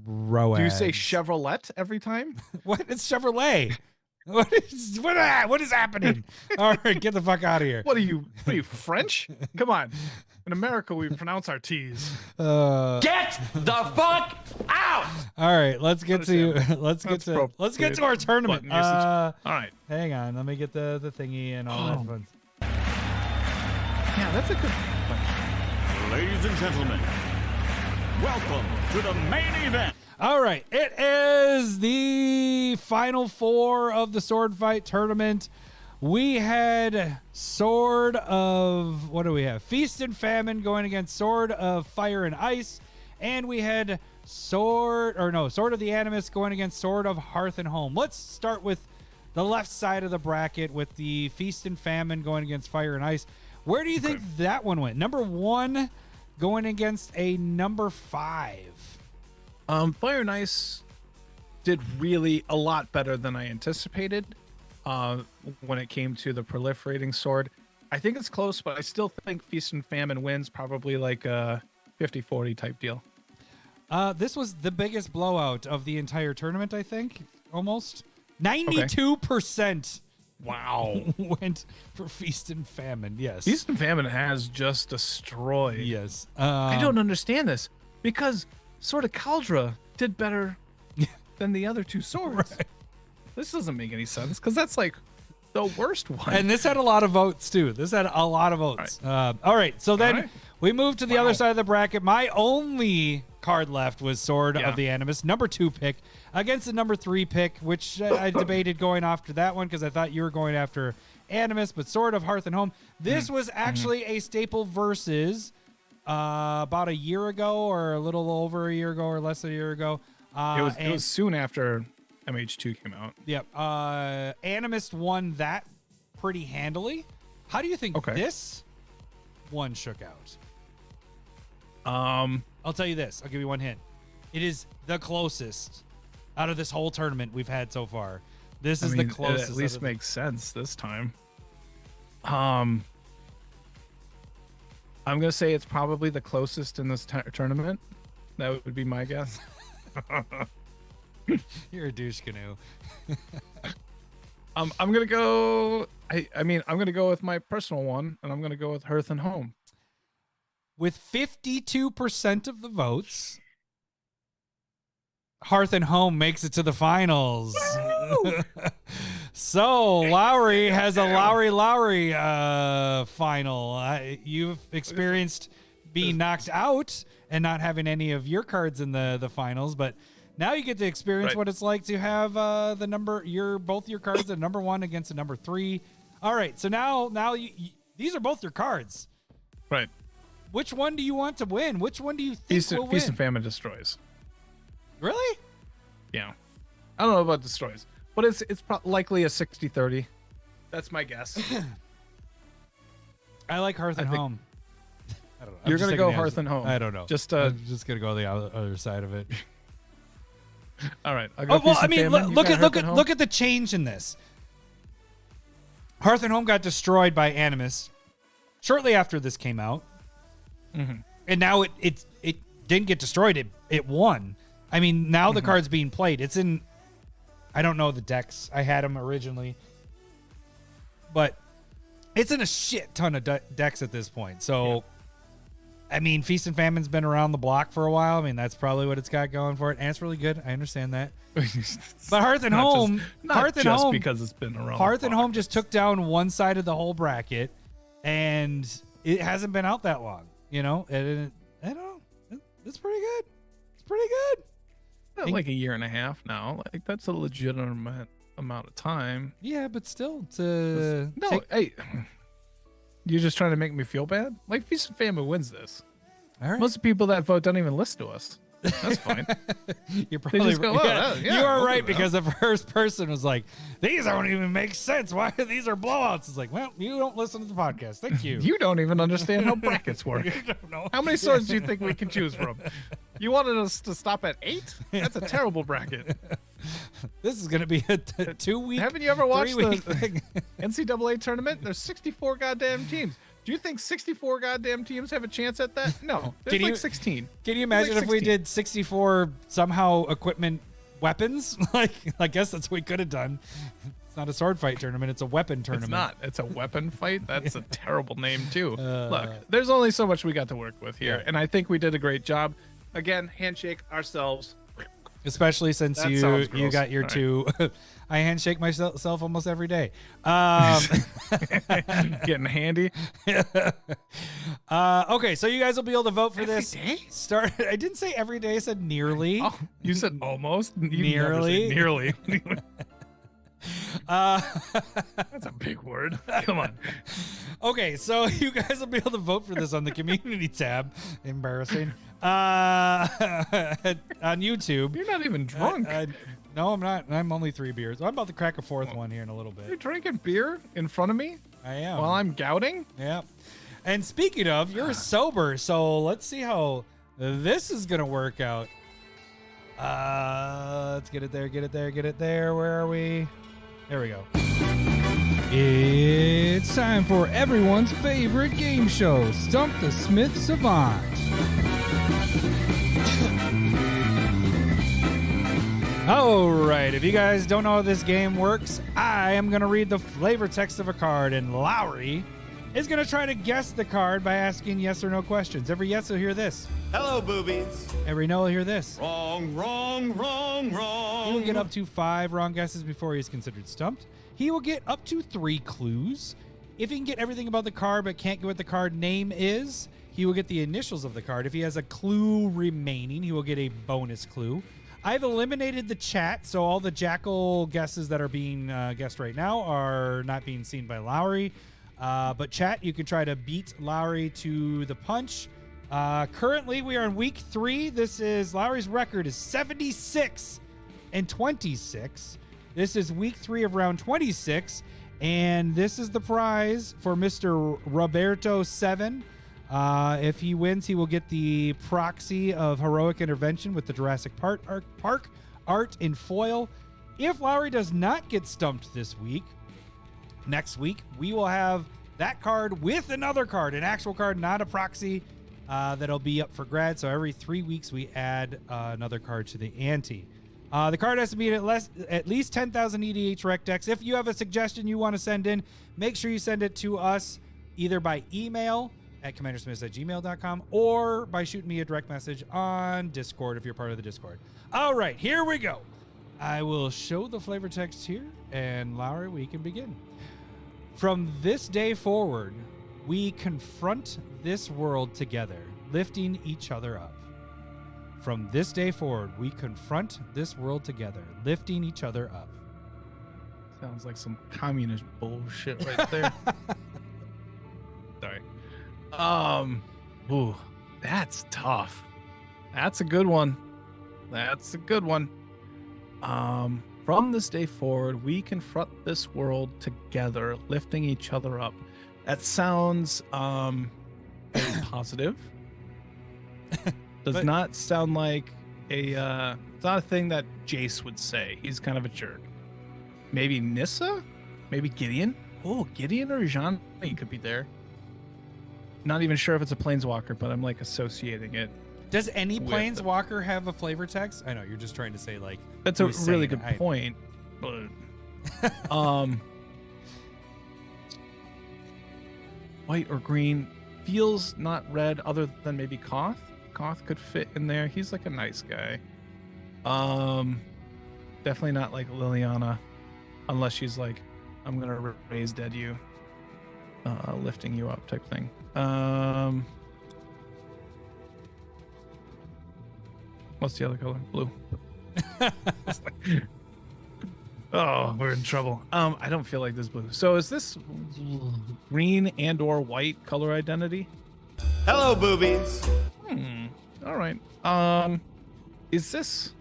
Roads. Do you say Chevrolet every time? What? It's Chevrolet. What is happening? All right, get the fuck out of here. What are you French? Come on. In America, we pronounce our T's. Get the fuck out! All right, let's get to our tournament. All right, hang on. Let me get the thingy and all that fun. Yeah, that's a good one. Ladies and gentlemen, welcome to the main event. All right. It is the final four of the sword fight tournament. We had Sword of, what do we have? Feast and Famine going against Sword of Fire and Ice. And we had Sword of the Animus going against Sword of Hearth and Home. Let's start with the left side of the bracket with the Feast and Famine going against Fire and Ice. Where do you think that one went? Number 1 going against a number 5. Fire and Ice did really a lot better than I anticipated when it came to the proliferating sword. I think it's close, but I still think Feast and Famine wins, probably like a 50-40 type deal. This was the biggest blowout of the entire tournament, I think, almost. 92% wow went for Feast and Famine, yes. Feast and Famine has just destroyed. Yes. I don't understand this, because Sword of Caldra did better than the other two swords. Right. This doesn't make any sense, because that's like the worst one. And this had a lot of votes, too. This had a lot of votes. All right, so then we moved to the other side of the bracket. My only card left was Sword of the Animus, number 2 pick, against the number 3 pick, which I debated going after that one because I thought you were going after Animus, but Sword of Hearth and Home. This was actually a staple versus about a year ago, or a little over a year ago, or less than a year ago. It was soon after MH2 came out. Yep. Animus won that pretty handily. How do you think this one shook out? I'll tell you this. I'll give you one hint. It is the closest out of this whole tournament we've had so far. This is the closest. It at least makes sense this time. I'm gonna say it's probably the closest in this tournament. That would be my guess. You're a douche canoe. I'm gonna go. I'm gonna go with my personal one, and I'm gonna go with Hearth and Home. With 52% of the votes, Hearth and Home makes it to the finals. So Lowry has a Lowry final. You've experienced being knocked out and not having any of your cards in the finals, but now you get to experience what it's like to have both your cards at number 1 against a number 3. All right, so now these are both your cards. Right. Which one do you want to win? Which one do you think will win? Feast and Famine destroys. Really? Yeah. I don't know about destroys, but it's likely a 60-30. That's my guess. I like Hearth and Home. I don't know. You're going to go Hearth and Home. I don't know. I'm just going to go the other side of it. All right. I'll go look at the change in this. Hearth and Home got destroyed by Animus shortly after this came out. Mm-hmm. And now it didn't get destroyed. It won. I mean, now the card's being played. It's in, I don't know the decks. I had them originally, but it's in a shit ton of decks at this point. So, I mean, Feast and Famine's been around the block for a while. I mean, that's probably what it's got going for it. And it's really good. I understand that. But Hearth and Home, because it's been around. Hearth and Home just took down one side of the whole bracket, and it hasn't been out that long. You know, and I don't know. It's pretty good. It's pretty good. Like a year and a half now. Like, that's a legitimate amount of time. Yeah, but still, hey, you're just trying to make me feel bad? Like, Feast and Famine wins this. All right. Most of the people that vote don't even listen to us. That's fine. You're probably right. You are right, because the the first person was like, "These don't even make sense. Why these are blowouts?" It's like, well, you don't listen to the podcast. Thank you. You don't even understand how brackets work. You don't know. How many swords do you think we can choose from? You wanted us to stop at 8? That's a terrible bracket. This is going to be a 2-week. Haven't you ever watched the thing? NCAA tournament? There's 64 goddamn teams. Do you think 64 goddamn teams have a chance at that? No, there's like 16. Can you imagine if we did 64 somehow equipment weapons? Like, I guess that's what we could have done. It's not a sword fight tournament. It's a weapon tournament. It's not. It's a weapon fight. That's a terrible name too. Look, there's only so much we got to work with here, and I think we did a great job. Again, handshake ourselves. Especially since That you sounds gross. got your All two. I handshake myself almost every day. Getting handy. Okay, so you guys will be able to vote for Every this. day? I didn't say every day. I said nearly. Oh, you said almost. You Nearly. never say nearly. That's a big word. Come on. Okay, so you guys will be able to vote for this on the community tab. Embarrassing. On YouTube. You're not even drunk. No, I'm not. I'm only 3 beers. I'm about to crack a 4th one here in a little You're bit. drinking beer in front of me I am. while I'm gouting? Yeah. And speaking of, you're sober, so let's see how this is going to work out. Let's get it there, get it there, get it there. Where are we? There we go. It's time for everyone's favorite game show, Stump the Smith Savant. All right, if you guys don't know how this game works, I am going to read the flavor text of a card, and Lowry is going to try to guess the card by asking yes or no questions. Every yes will hear this. Hello, boobies. Every no will hear this. Wrong, wrong, wrong, wrong. He will get up to 5 wrong guesses before he is considered stumped. He will get up to 3 clues. If he can get everything about the card but can't get what the card name is, he will get the initials of the card. If he has a clue remaining, he will get a bonus clue. I've eliminated the chat, so all the Jackal guesses that are being guessed right now are not being seen by Lowry. But chat, you can try to beat Lowry to the punch. Currently, we are in week 3. Lowry's record is 76 and 26. This is week 3 of round 26, and this is the prize for Mr. Roberto 7. If he wins, he will get the proxy of Heroic Intervention with the Jurassic Park art in foil. If Lowry does not get stumped this week, next week, we will have that card with another card, an actual card, not a proxy, that'll be up for grad. So every 3 weeks, we add another card to the ante. The card has to be at least 10,000 EDH Rec decks. If you have a suggestion you want to send in, make sure you send it to us either by email at commandersmiths@gmail.com or by shooting me a direct message on Discord if you're part of the Discord. All right, here we go. I will show the flavor text here, and Lowry, we can begin. From this day forward, we confront this world together, lifting each other up. From this day forward, we confront this world together, lifting each other up. Sounds like some communist bullshit right there. Sorry. Ooh, that's tough. That's a good one. That's a good one. From this day forward, we confront this world together, lifting each other up. That sounds very positive. Does not sound like it's not a thing that Jace would say. He's kind of a jerk. Maybe Nissa? Maybe Gideon? Oh, Gideon or Jean could be there. Not even sure if it's a planeswalker, but I'm like associating it. Does any planeswalker have a flavor text? I know you're just trying to say like. That's a really good point. But white or green feels not red, other than maybe Koth. Koth could fit in there. He's like a nice guy. Definitely not like Liliana, unless she's like, I'm gonna raise dead you, lifting you up type thing. What's the other color? Blue. Oh, we're in trouble. I don't feel like this blue. So is this green and or white color identity? Hello, boobies. All right. Is this?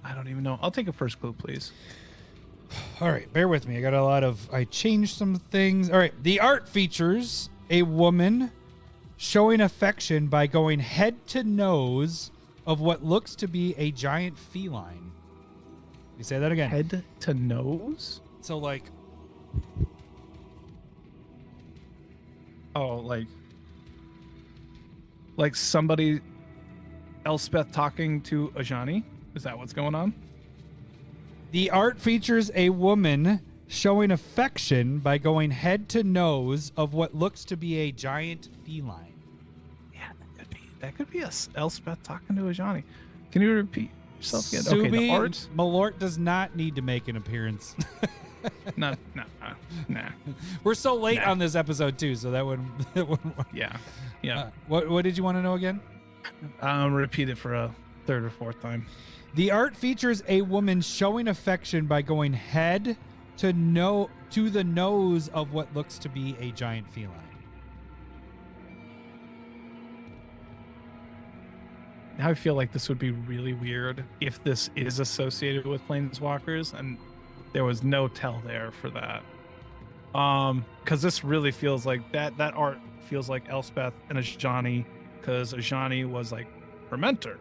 I don't even know. I'll take a first clue, please. All right, bear with me. I changed some things. All right, the art features a woman showing affection by going head to nose of what looks to be a giant feline. You say that again. Head to nose? So like. Oh, like somebody, Elspeth talking to Ajani? Is that what's going on? The art features a woman showing affection by going head to nose of what looks to be a giant feline. Yeah, that could be Elspeth talking to Ajani. Can you repeat? yourself again. Okay, the Subi art. Malort does not need to make an appearance. Nah. We're so late Nah. on this episode too, so that wouldn't work. Yeah. What did you want to know again? Repeat it for a third or fourth time. The art features a woman showing affection by going head to the nose of what looks to be a giant feline. Now I feel like this would be really weird if this is associated with planeswalkers and there was no tell there for that. Because this really feels like that art feels like Elspeth and Ajani, because Ajani was like her mentor.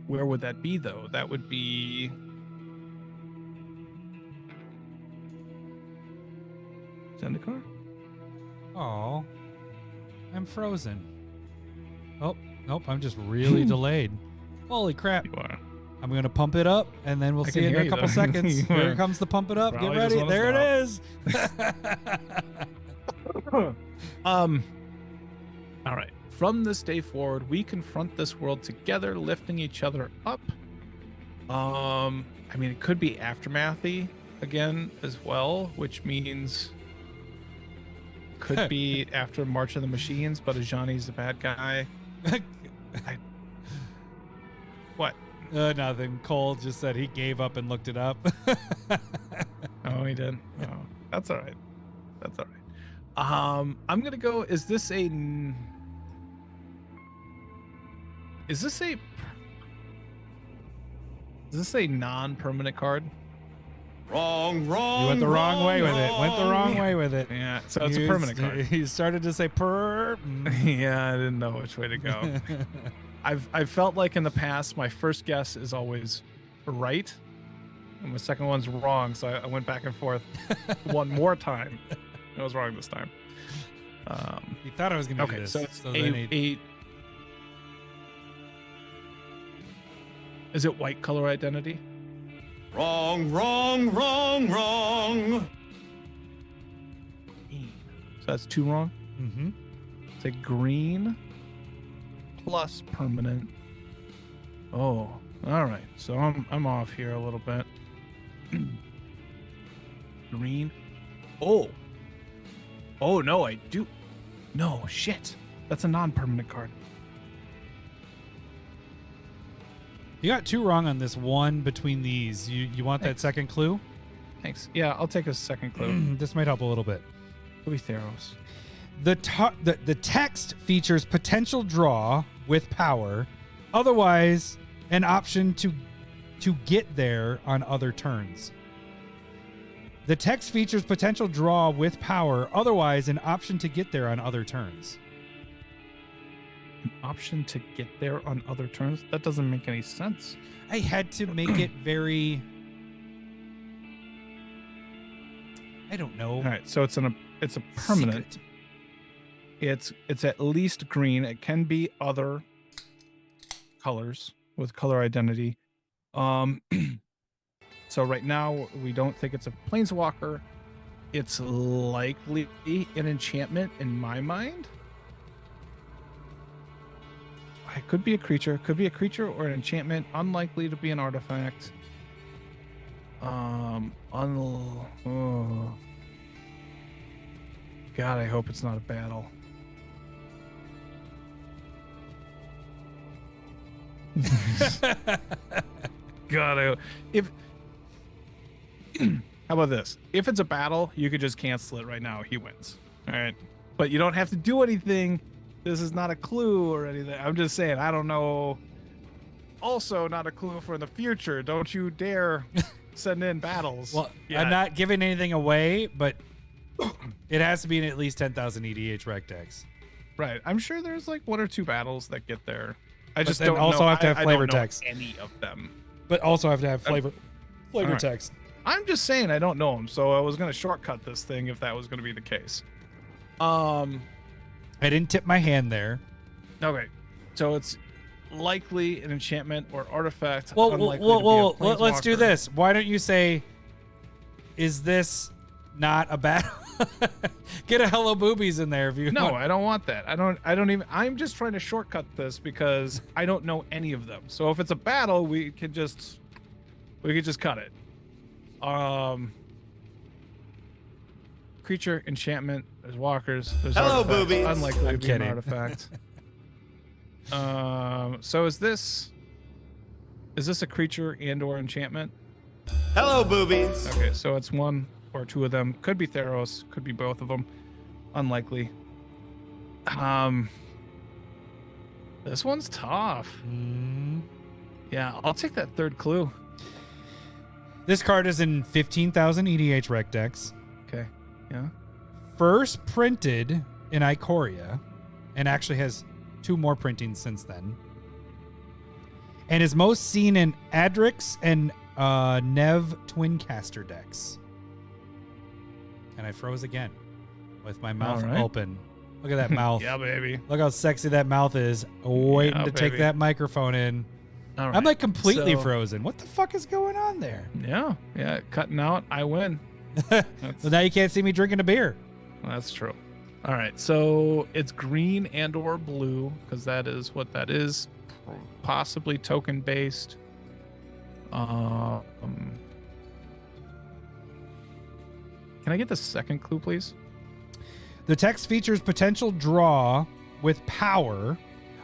Where would that be though? That would be Zendikar? Oh, I'm frozen. Oh, nope, I'm just really delayed. Holy crap. You are. I'm going to pump it up, and then we'll I see can you in hear a you, couple though. seconds. You Here are. comes the pump it up. Probably Get ready. just There wanna it is. All right. From this day forward, we confront this world together, lifting each other up. I mean, it could be aftermathy again as well, which means could be after March of the Machines, but Ajani's the bad guy. What? Nothing. Cole just said he gave up and looked it up. Oh, he did. Oh, that's all right. That's all right. I'm gonna go. Is this a non-permanent card? Wrong. You went the wrong way with it. Went the wrong way with it. Yeah. So it's a permanent card. He started to say per. Yeah, I didn't know which way to go. I've felt like in the past my first guess is always right, and my second one's wrong. So I went back and forth one more time. I was wrong this time. He thought I was going to do Okay, this. so it's then a. Is it white color identity? Wrong. So that's two wrong. Mm-hmm. It's a green plus permanent. Oh, all right. So I'm off here a little bit. Green. Oh no, I do. No shit. That's a non-permanent card. You got two wrong on this one between these. You want that second clue? Thanks. Yeah, I'll take a second clue. This might help a little bit. Could be Theros. The text features potential draw with power, otherwise an option to get there on other turns. The text features potential draw with power, otherwise an option to get there on other turns. An option to get there on other turns? That doesn't make any sense. I had to make it very, I don't know. All right, so it's a permanent. Secret. It's at least green. It can be other colors with color identity. So right now we don't think it's a planeswalker. It's likely an enchantment in my mind. It could be a creature. Could be a creature or an enchantment. Unlikely to be an artifact. Oh. God, I hope it's not a battle. God, if how about this? If it's a battle, you could just cancel it right now. He wins. All right, but you don't have to do anything. This is not a clue or anything. I'm just saying. I don't know. Also, not a clue for the future. Don't you dare send in battles. Well, yet. I'm not giving anything away, but it has to be in at least 10,000 EDH rec decks. Right. I'm sure there's like one or two battles that get there. I But just then don't also know. have to have I flavor don't know text. any of them. But also have to have flavor Alright. text. I'm just saying I don't know them, so I was gonna shortcut this thing if that was gonna be the case. I didn't tip my hand there. Okay. So it's likely an enchantment or artifact. Well, unlikely to be a let's do planeswalker. this. Why don't you say, is this not a battle? Get a Hello Boobies in there if you No, want. I don't want that. I don't even. I'm just trying to shortcut this because I don't know any of them. So if it's a battle, we could just cut it. Creature, enchantment. There's walkers. There's Hello, artifacts. boobies. Unlikely I'm to be an kidding. artifact. So is this a creature and/or enchantment? Hello, boobies. Okay, so it's one or two of them. Could be Theros. Could be both of them. Unlikely. This one's tough. Yeah, I'll take that third clue. This card is in 15,000 EDH rec decks. Okay. Yeah. First printed in Ikoria, and actually has 2 more printings since then. And is most seen in Adrix and Nev Twincaster decks. And I froze again with my mouth All right. open. Look at that mouth. Yeah, baby. Look how sexy that mouth is, waiting Yeah, to take baby. that microphone in. All right. I'm like completely So- frozen. What the fuck is going on there? Yeah. Cutting out. I win. Well, now you can't see me drinking a beer. That's true. All right. So it's green and/or blue because that is what that is. Possibly token based. Can I get the second clue, please? The text features potential draw with power,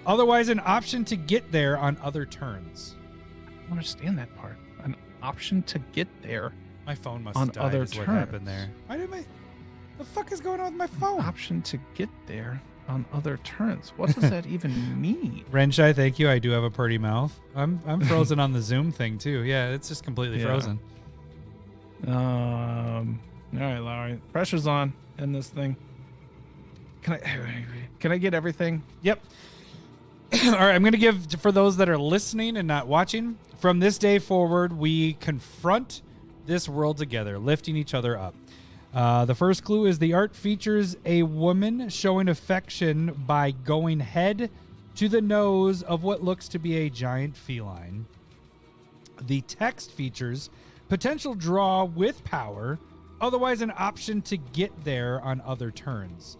otherwise an option to get there on other turns. I don't understand that part. An option to get there. My phone must On have died other is what happened turns. there. Why did my... The fuck is going on with my phone? Option to get there on other turns. What does that even mean? Renshai, thank you. I do have a pretty mouth. I'm frozen on the Zoom thing too. Yeah, it's just completely Yeah. frozen. All right, Lowry. Pressure's on in this thing. Can I get everything? Yep. All right, I'm going to give, for those that are listening and not watching, from this day forward, we confront this world together, lifting each other up. The first clue is the art features a woman showing affection by going head to the nose of what looks to be a giant feline. The text features potential draw with power, otherwise an option to get there on other turns.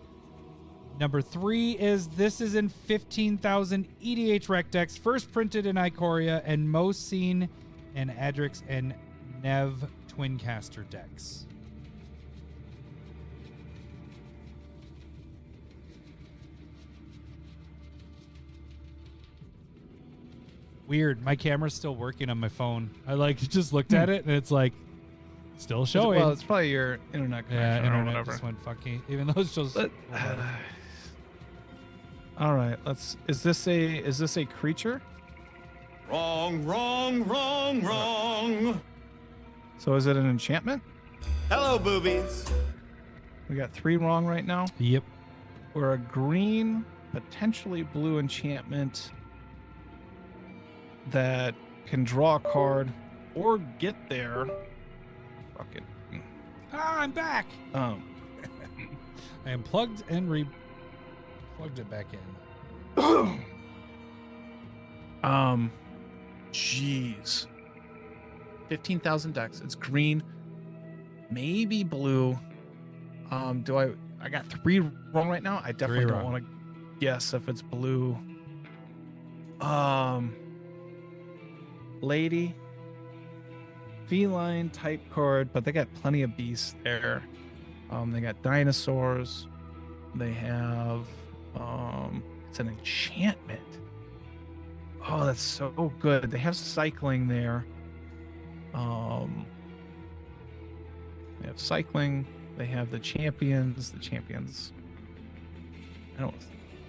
Number 3 is this is in 15,000 EDH rec decks, first printed in Ikoria and most seen in Adrix and Nev Twincaster decks. Weird. My camera's still working on my phone. I just looked at it and it's like still showing. Well, it's probably your internet connection or internet whatever. just went funky. Even though it shows. All right, is this a creature? Wrong, wrong, wrong, wrong. So is it an enchantment? Hello, boobies. We got 3 wrong right now. Yep. Or a green, potentially blue enchantment that can draw a card or get there. Fuck it. I'm back. I unplugged and plugged it back in. Jeez. 15,000 decks. It's green, maybe blue. I got 3 wrong right now. I definitely 3 don't wrong. want to guess if it's blue. Lady, feline type card, but they got plenty of beasts there. They got dinosaurs. They have it's an enchantment. Oh, that's so good. They have cycling there. They have cycling. They have the champions. The champions. I don't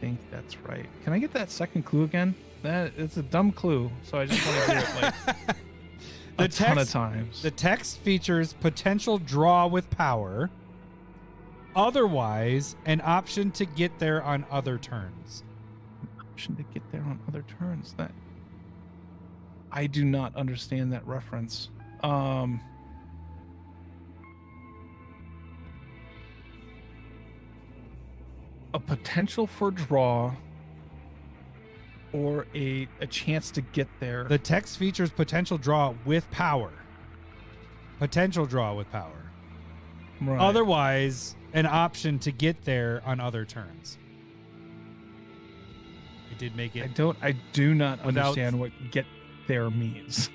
think that's right. Can I get that second clue again? It's a dumb clue, so I just want to do it like a ton of times. The text features potential draw with power, otherwise an option to get there on other turns. Option to get there on other turns. That I do not understand that reference. A potential for draw or a chance to get there. The text features potential draw with power. Potential draw with power. Right. Otherwise, an option to get there on other turns. I did make it. I do not without- understand what get there means.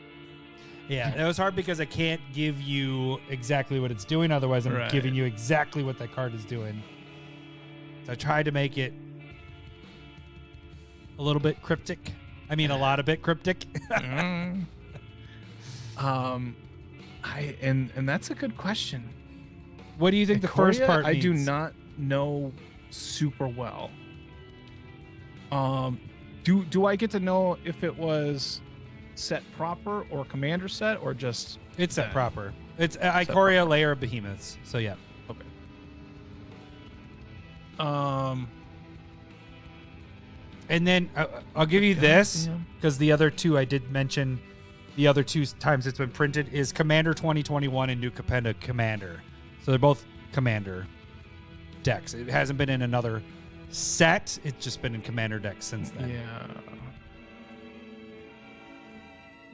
Yeah, it was hard because I can't give you exactly what it's doing. Otherwise, I'm Right. giving you exactly what that card is doing. So I tried to make it a little bit cryptic. I mean, a lot of bit cryptic. And that's a good question. What do you think the first Ikoria, part I do means? not know super well. Do I get to know if it was set proper or commander set or just It's set that? proper. It's Ikoria, Lair of Behemoths. So yeah. Okay. And then I'll give you this yeah. because the other two I did mention. The other two times it's been printed is Commander 2021 and New Capenna Commander. So they're both Commander decks. It hasn't been in another set. It's just been in Commander decks since then. Yeah.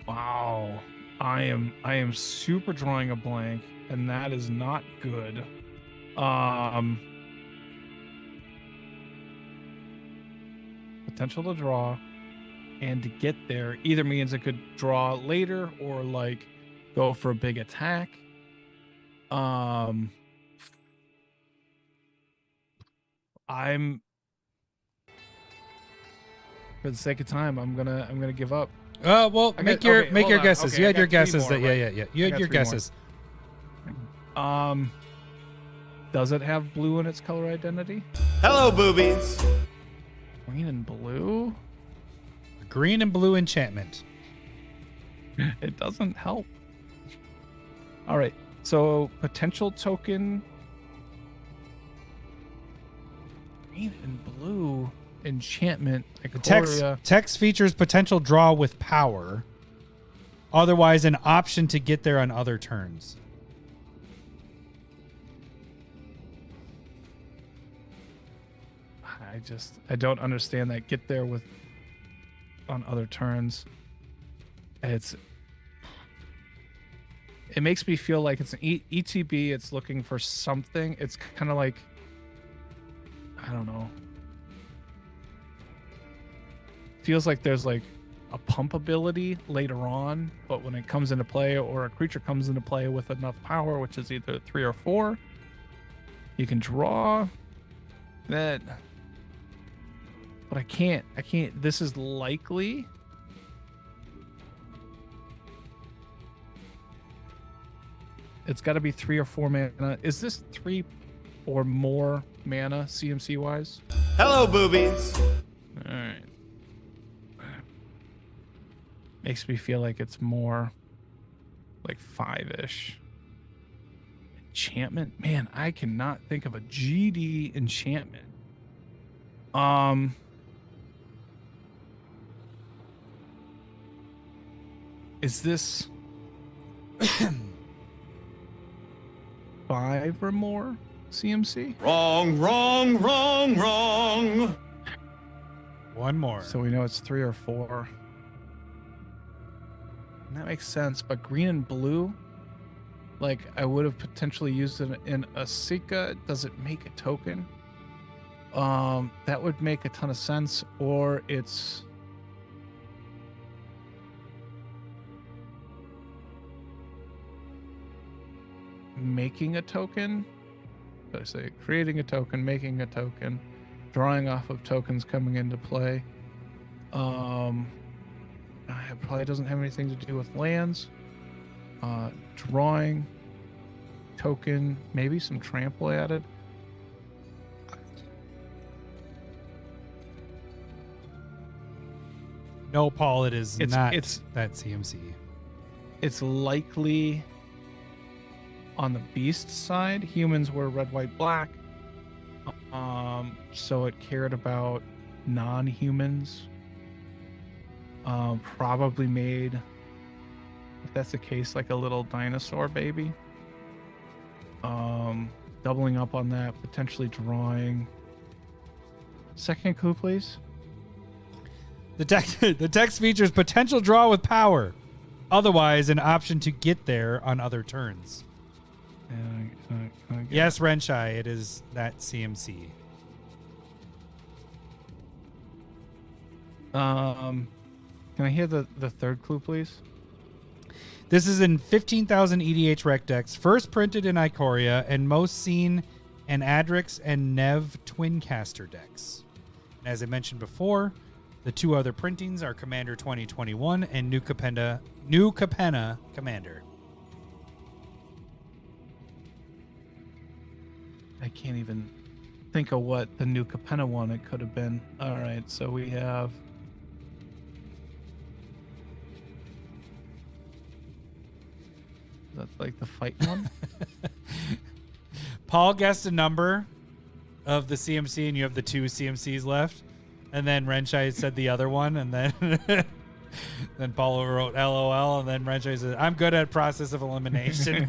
Wow. I am super drawing a blank, and that is not good. Potential to draw and to get there either means I could draw later or like go for a big attack. I'm for the sake of time, I'm gonna give up. Well, I make got- your okay, make hold your on. guesses. Okay, You I had your got three guesses. more, That right? yeah. You I had got your three more. guesses. Does it have blue in its color identity? Hello, boobies. Green and blue? Green and blue enchantment. It doesn't help. All right. So potential token. Green and blue enchantment. The text features potential draw with power. Otherwise, an option to get there on other turns. I don't understand that. Get there with on other turns. It makes me feel like it's an ETB. It's looking for something. It's kind of like, I don't know. Feels like there's like a pump ability later on, but when it comes into play or a creature comes into play with enough power, which is either 3 or 4, you can draw that. But I can't. This is likely. It's got to be 3 or 4 mana. Is this 3 or more mana CMC wise? Hello, boobies. All right. Makes me feel like it's more like 5-ish. Enchantment? Man, I cannot think of a GD enchantment. Is this 5 or more CMC? Wrong, wrong, wrong, wrong. One more. So we know it's 3 or 4. And that makes sense, but green and blue, like I would have potentially used it in a Sika. Does it make a token? That would make a ton of sense. Or it's making a token. So I say creating a token, making a token, drawing off of tokens coming into play. It probably doesn't have anything to do with lands. Drawing, token, maybe some trample added. No, Paul, it is It's that CMC. It's likely on the beast side. Humans were red, white, black. So it cared about non-humans. Probably made, if that's the case, like a little dinosaur baby. Doubling up on that, potentially drawing. Second clue, please. The text features potential draw with power. Otherwise, an option to get there on other turns. Yes, Renshai, it is that CMC. Can I hear the third clue, please? This is in 15,000 EDH rec decks, first printed in Ikoria, and most seen in Adrix and Nev Twincaster decks. And as I mentioned before, the two other printings are Commander 2021 and New Capenna Commander. I can't even think of what the New Capenna one it could have been. All right, so we have... That's like the fight one. Paul guessed a number of the CMC, and you have the two CMCs left. And then Renshai said the other one, and then then Paul wrote LOL, and then Renshai said, "I'm good at process of elimination."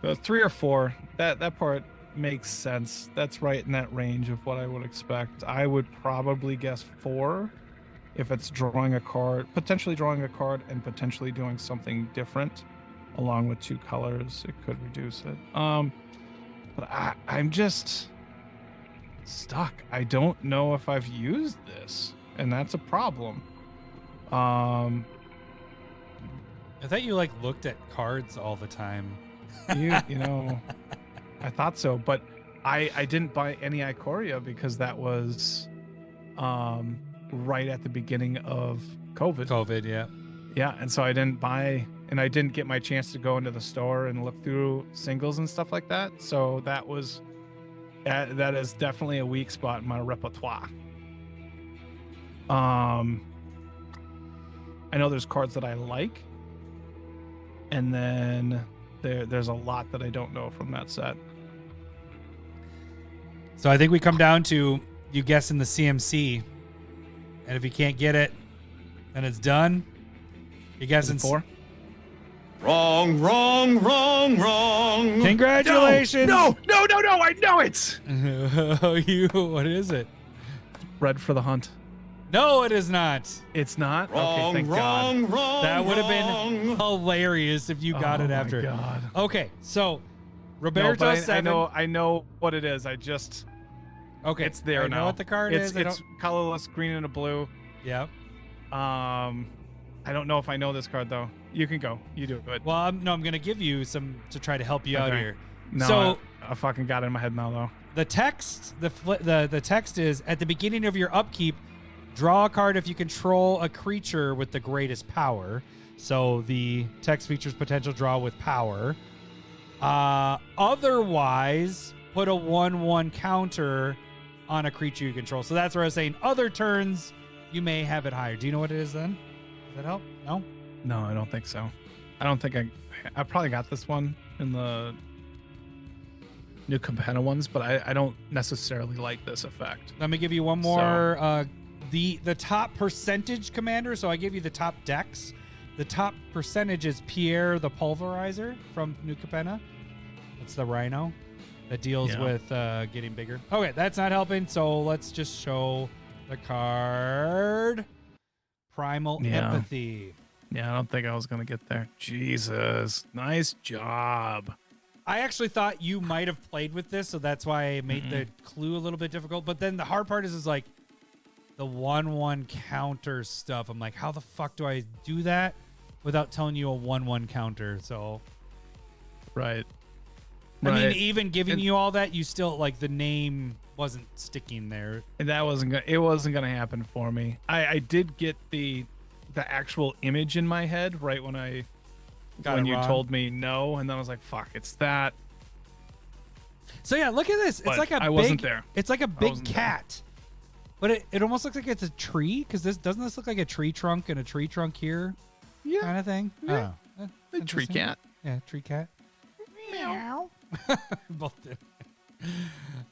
So 3 or 4. That part makes sense. That's right in that range of what I would expect. I would probably guess 4. If it's drawing a card, potentially drawing a card and potentially doing something different along with 2 colors, it could reduce it. But I'm just stuck. I don't know if I've used this, and that's a problem. I thought you like looked at cards all the time. You know, I thought so, but I didn't buy any Ikoria because that was right at the beginning of COVID. Yeah, and so I didn't buy, and I didn't get my chance to go into the store and look through singles and stuff like that. So that is definitely a weak spot in my repertoire. I know there's cards that I like, and then there's a lot that I don't know from that set. So I think we come down to you guessing the CMC. And if you can't get it, then it's done. You guessing 4? Wrong, wrong, wrong, wrong. Congratulations! No! I know it. What is it? Bread for the Hunt. No, it is not. It's not. Wrong, okay, thank wrong, God. wrong. That would have been hilarious if you got it after. Oh my God. Okay, so No, Roberto but 7. I know what it is. I just Okay, it's there I now. know what the card is. It's colorless, green and a blue. Yep. I don't know if I know this card though. You can go. You do it. Well, I'm going to give you some to try to help you out Okay. here. No, So I fucking got it in my head now though. the text, the text is at the beginning of your upkeep, draw a card if you control a creature with the greatest power. So the text features potential draw with power. Otherwise, put a 1/1 counter on a creature you control. So that's where I was saying other turns you may have it higher. Do you know what it is then? Does that help? No? No, I don't think so. I don't think I probably got this one in the New Capenna ones, but I don't necessarily like this effect. Let me give you one more. The top percentage commander. So I gave you the top decks. The top percentage is Pierre the Pulverizer from New Capenna. That's the Rhino that deals with getting bigger. Okay, that's not helping. So let's just show the card. Primal Empathy. Yeah, I don't think I was gonna get there. Jesus, nice job. I actually thought you might have played with this, so that's why I made the clue a little bit difficult. But then the hard part is like the 1/1 counter stuff. I'm like, how the fuck do I do that without telling you a 1/1 counter? So, Right. I mean, even giving you all that, you still like the name wasn't sticking there. And that wasn't gonna happen for me. I did get the actual image in my head right when you told me no, and then I was like, fuck, it's that. So yeah, look at this. It's But like a I big, wasn't there. It's like a big wasn't cat. But it almost looks like it's a tree, because doesn't this look like a tree trunk and a tree trunk here kind of thing? Yeah. Oh, The tree interesting. cat. Yeah, tree cat. Meow. Both did.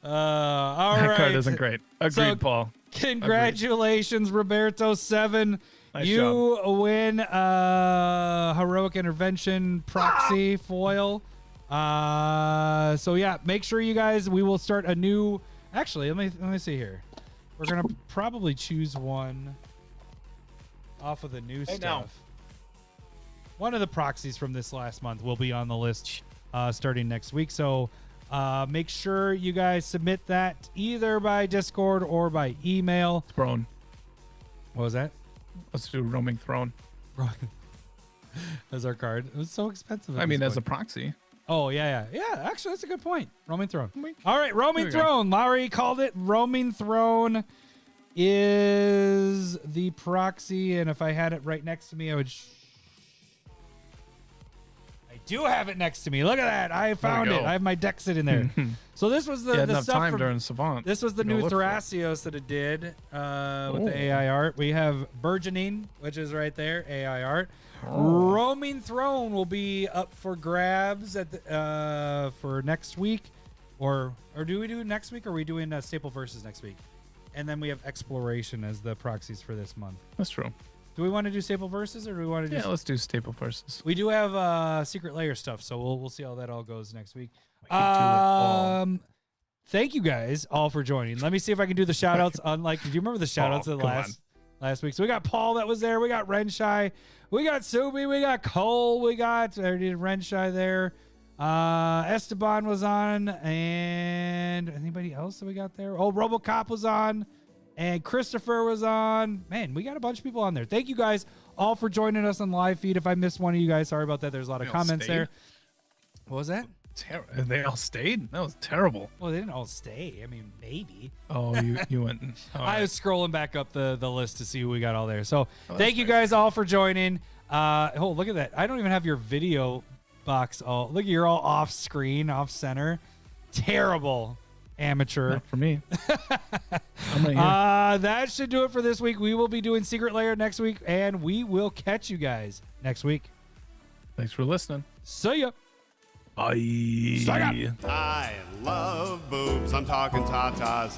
All That right. card isn't great. Agreed, So, Paul. Congratulations, Roberto 7. Nice You win heroic intervention proxy foil. So yeah, make sure you guys. We will start a new. Actually, let me see here. We're gonna probably choose one off of the new stuff. one of the proxies from this last month will be on the list starting next week. So make sure you guys submit that either by Discord or by email. Throne. What was that? Let's do roaming throne. As our card. It was so expensive. I mean, as a proxy. Oh, yeah. Actually, that's a good point. Roaming Throne. All right, Roaming Throne. Larry called it. Roaming Throne is the proxy, and if I had it right next to me, I would... I do have it next to me. Look at that. I found it. I have my deck sitting there. So this was the stuff time from, during Savant. This was the new Thrasios that it did with the AI art. We have Burgeoning, which is right there, AI art. Roaming Throne will be up for grabs at the, for next week, or do we do next week? Or are we doing Staple Versus next week? And then we have Exploration as the proxies for this month. That's true. Do we want to do Staple Versus, or do we want to do? Yeah, let's do Staple Versus. We do have Secret Lair stuff, so we'll see how that all goes next week. Thank you guys all for joining. Let me see if I can do the shout outs. Unlike, do you remember the shout outs of last week? So we got Paul that was there. We got Renshai. We got Subi. We got Cole. We got, I already did Renshai there. Esteban was on. And anybody else that we got there? Oh, Robocop was on. And Christopher was on. Man, we got a bunch of people on there. Thank you guys all for joining us on the live feed. If I missed one of you guys, sorry about that. There's a lot of comments there. What was that? They all stayed? That was terrible. Well, they didn't all stay. I mean, maybe. Oh, you went. I was scrolling back up the list to see who we got all there. So thank you guys all for joining. Oh, look at that. I don't even have your video box. Oh, look, you're all off screen, off center. Terrible. Amateur. Not for me. I'm right here. That should do it for this week. We will be doing Secret Lair next week, and we will catch you guys next week. Thanks for listening. See ya. Bye. I love boobs. I'm talking tatas.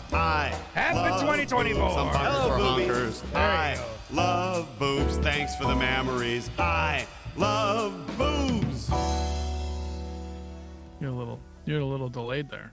Happy love 2024. Boobs. I'm talking Hello, for boobies. hunkers. There you I go. love boobs. Thanks for the memories. I love boobs. You're a little delayed there.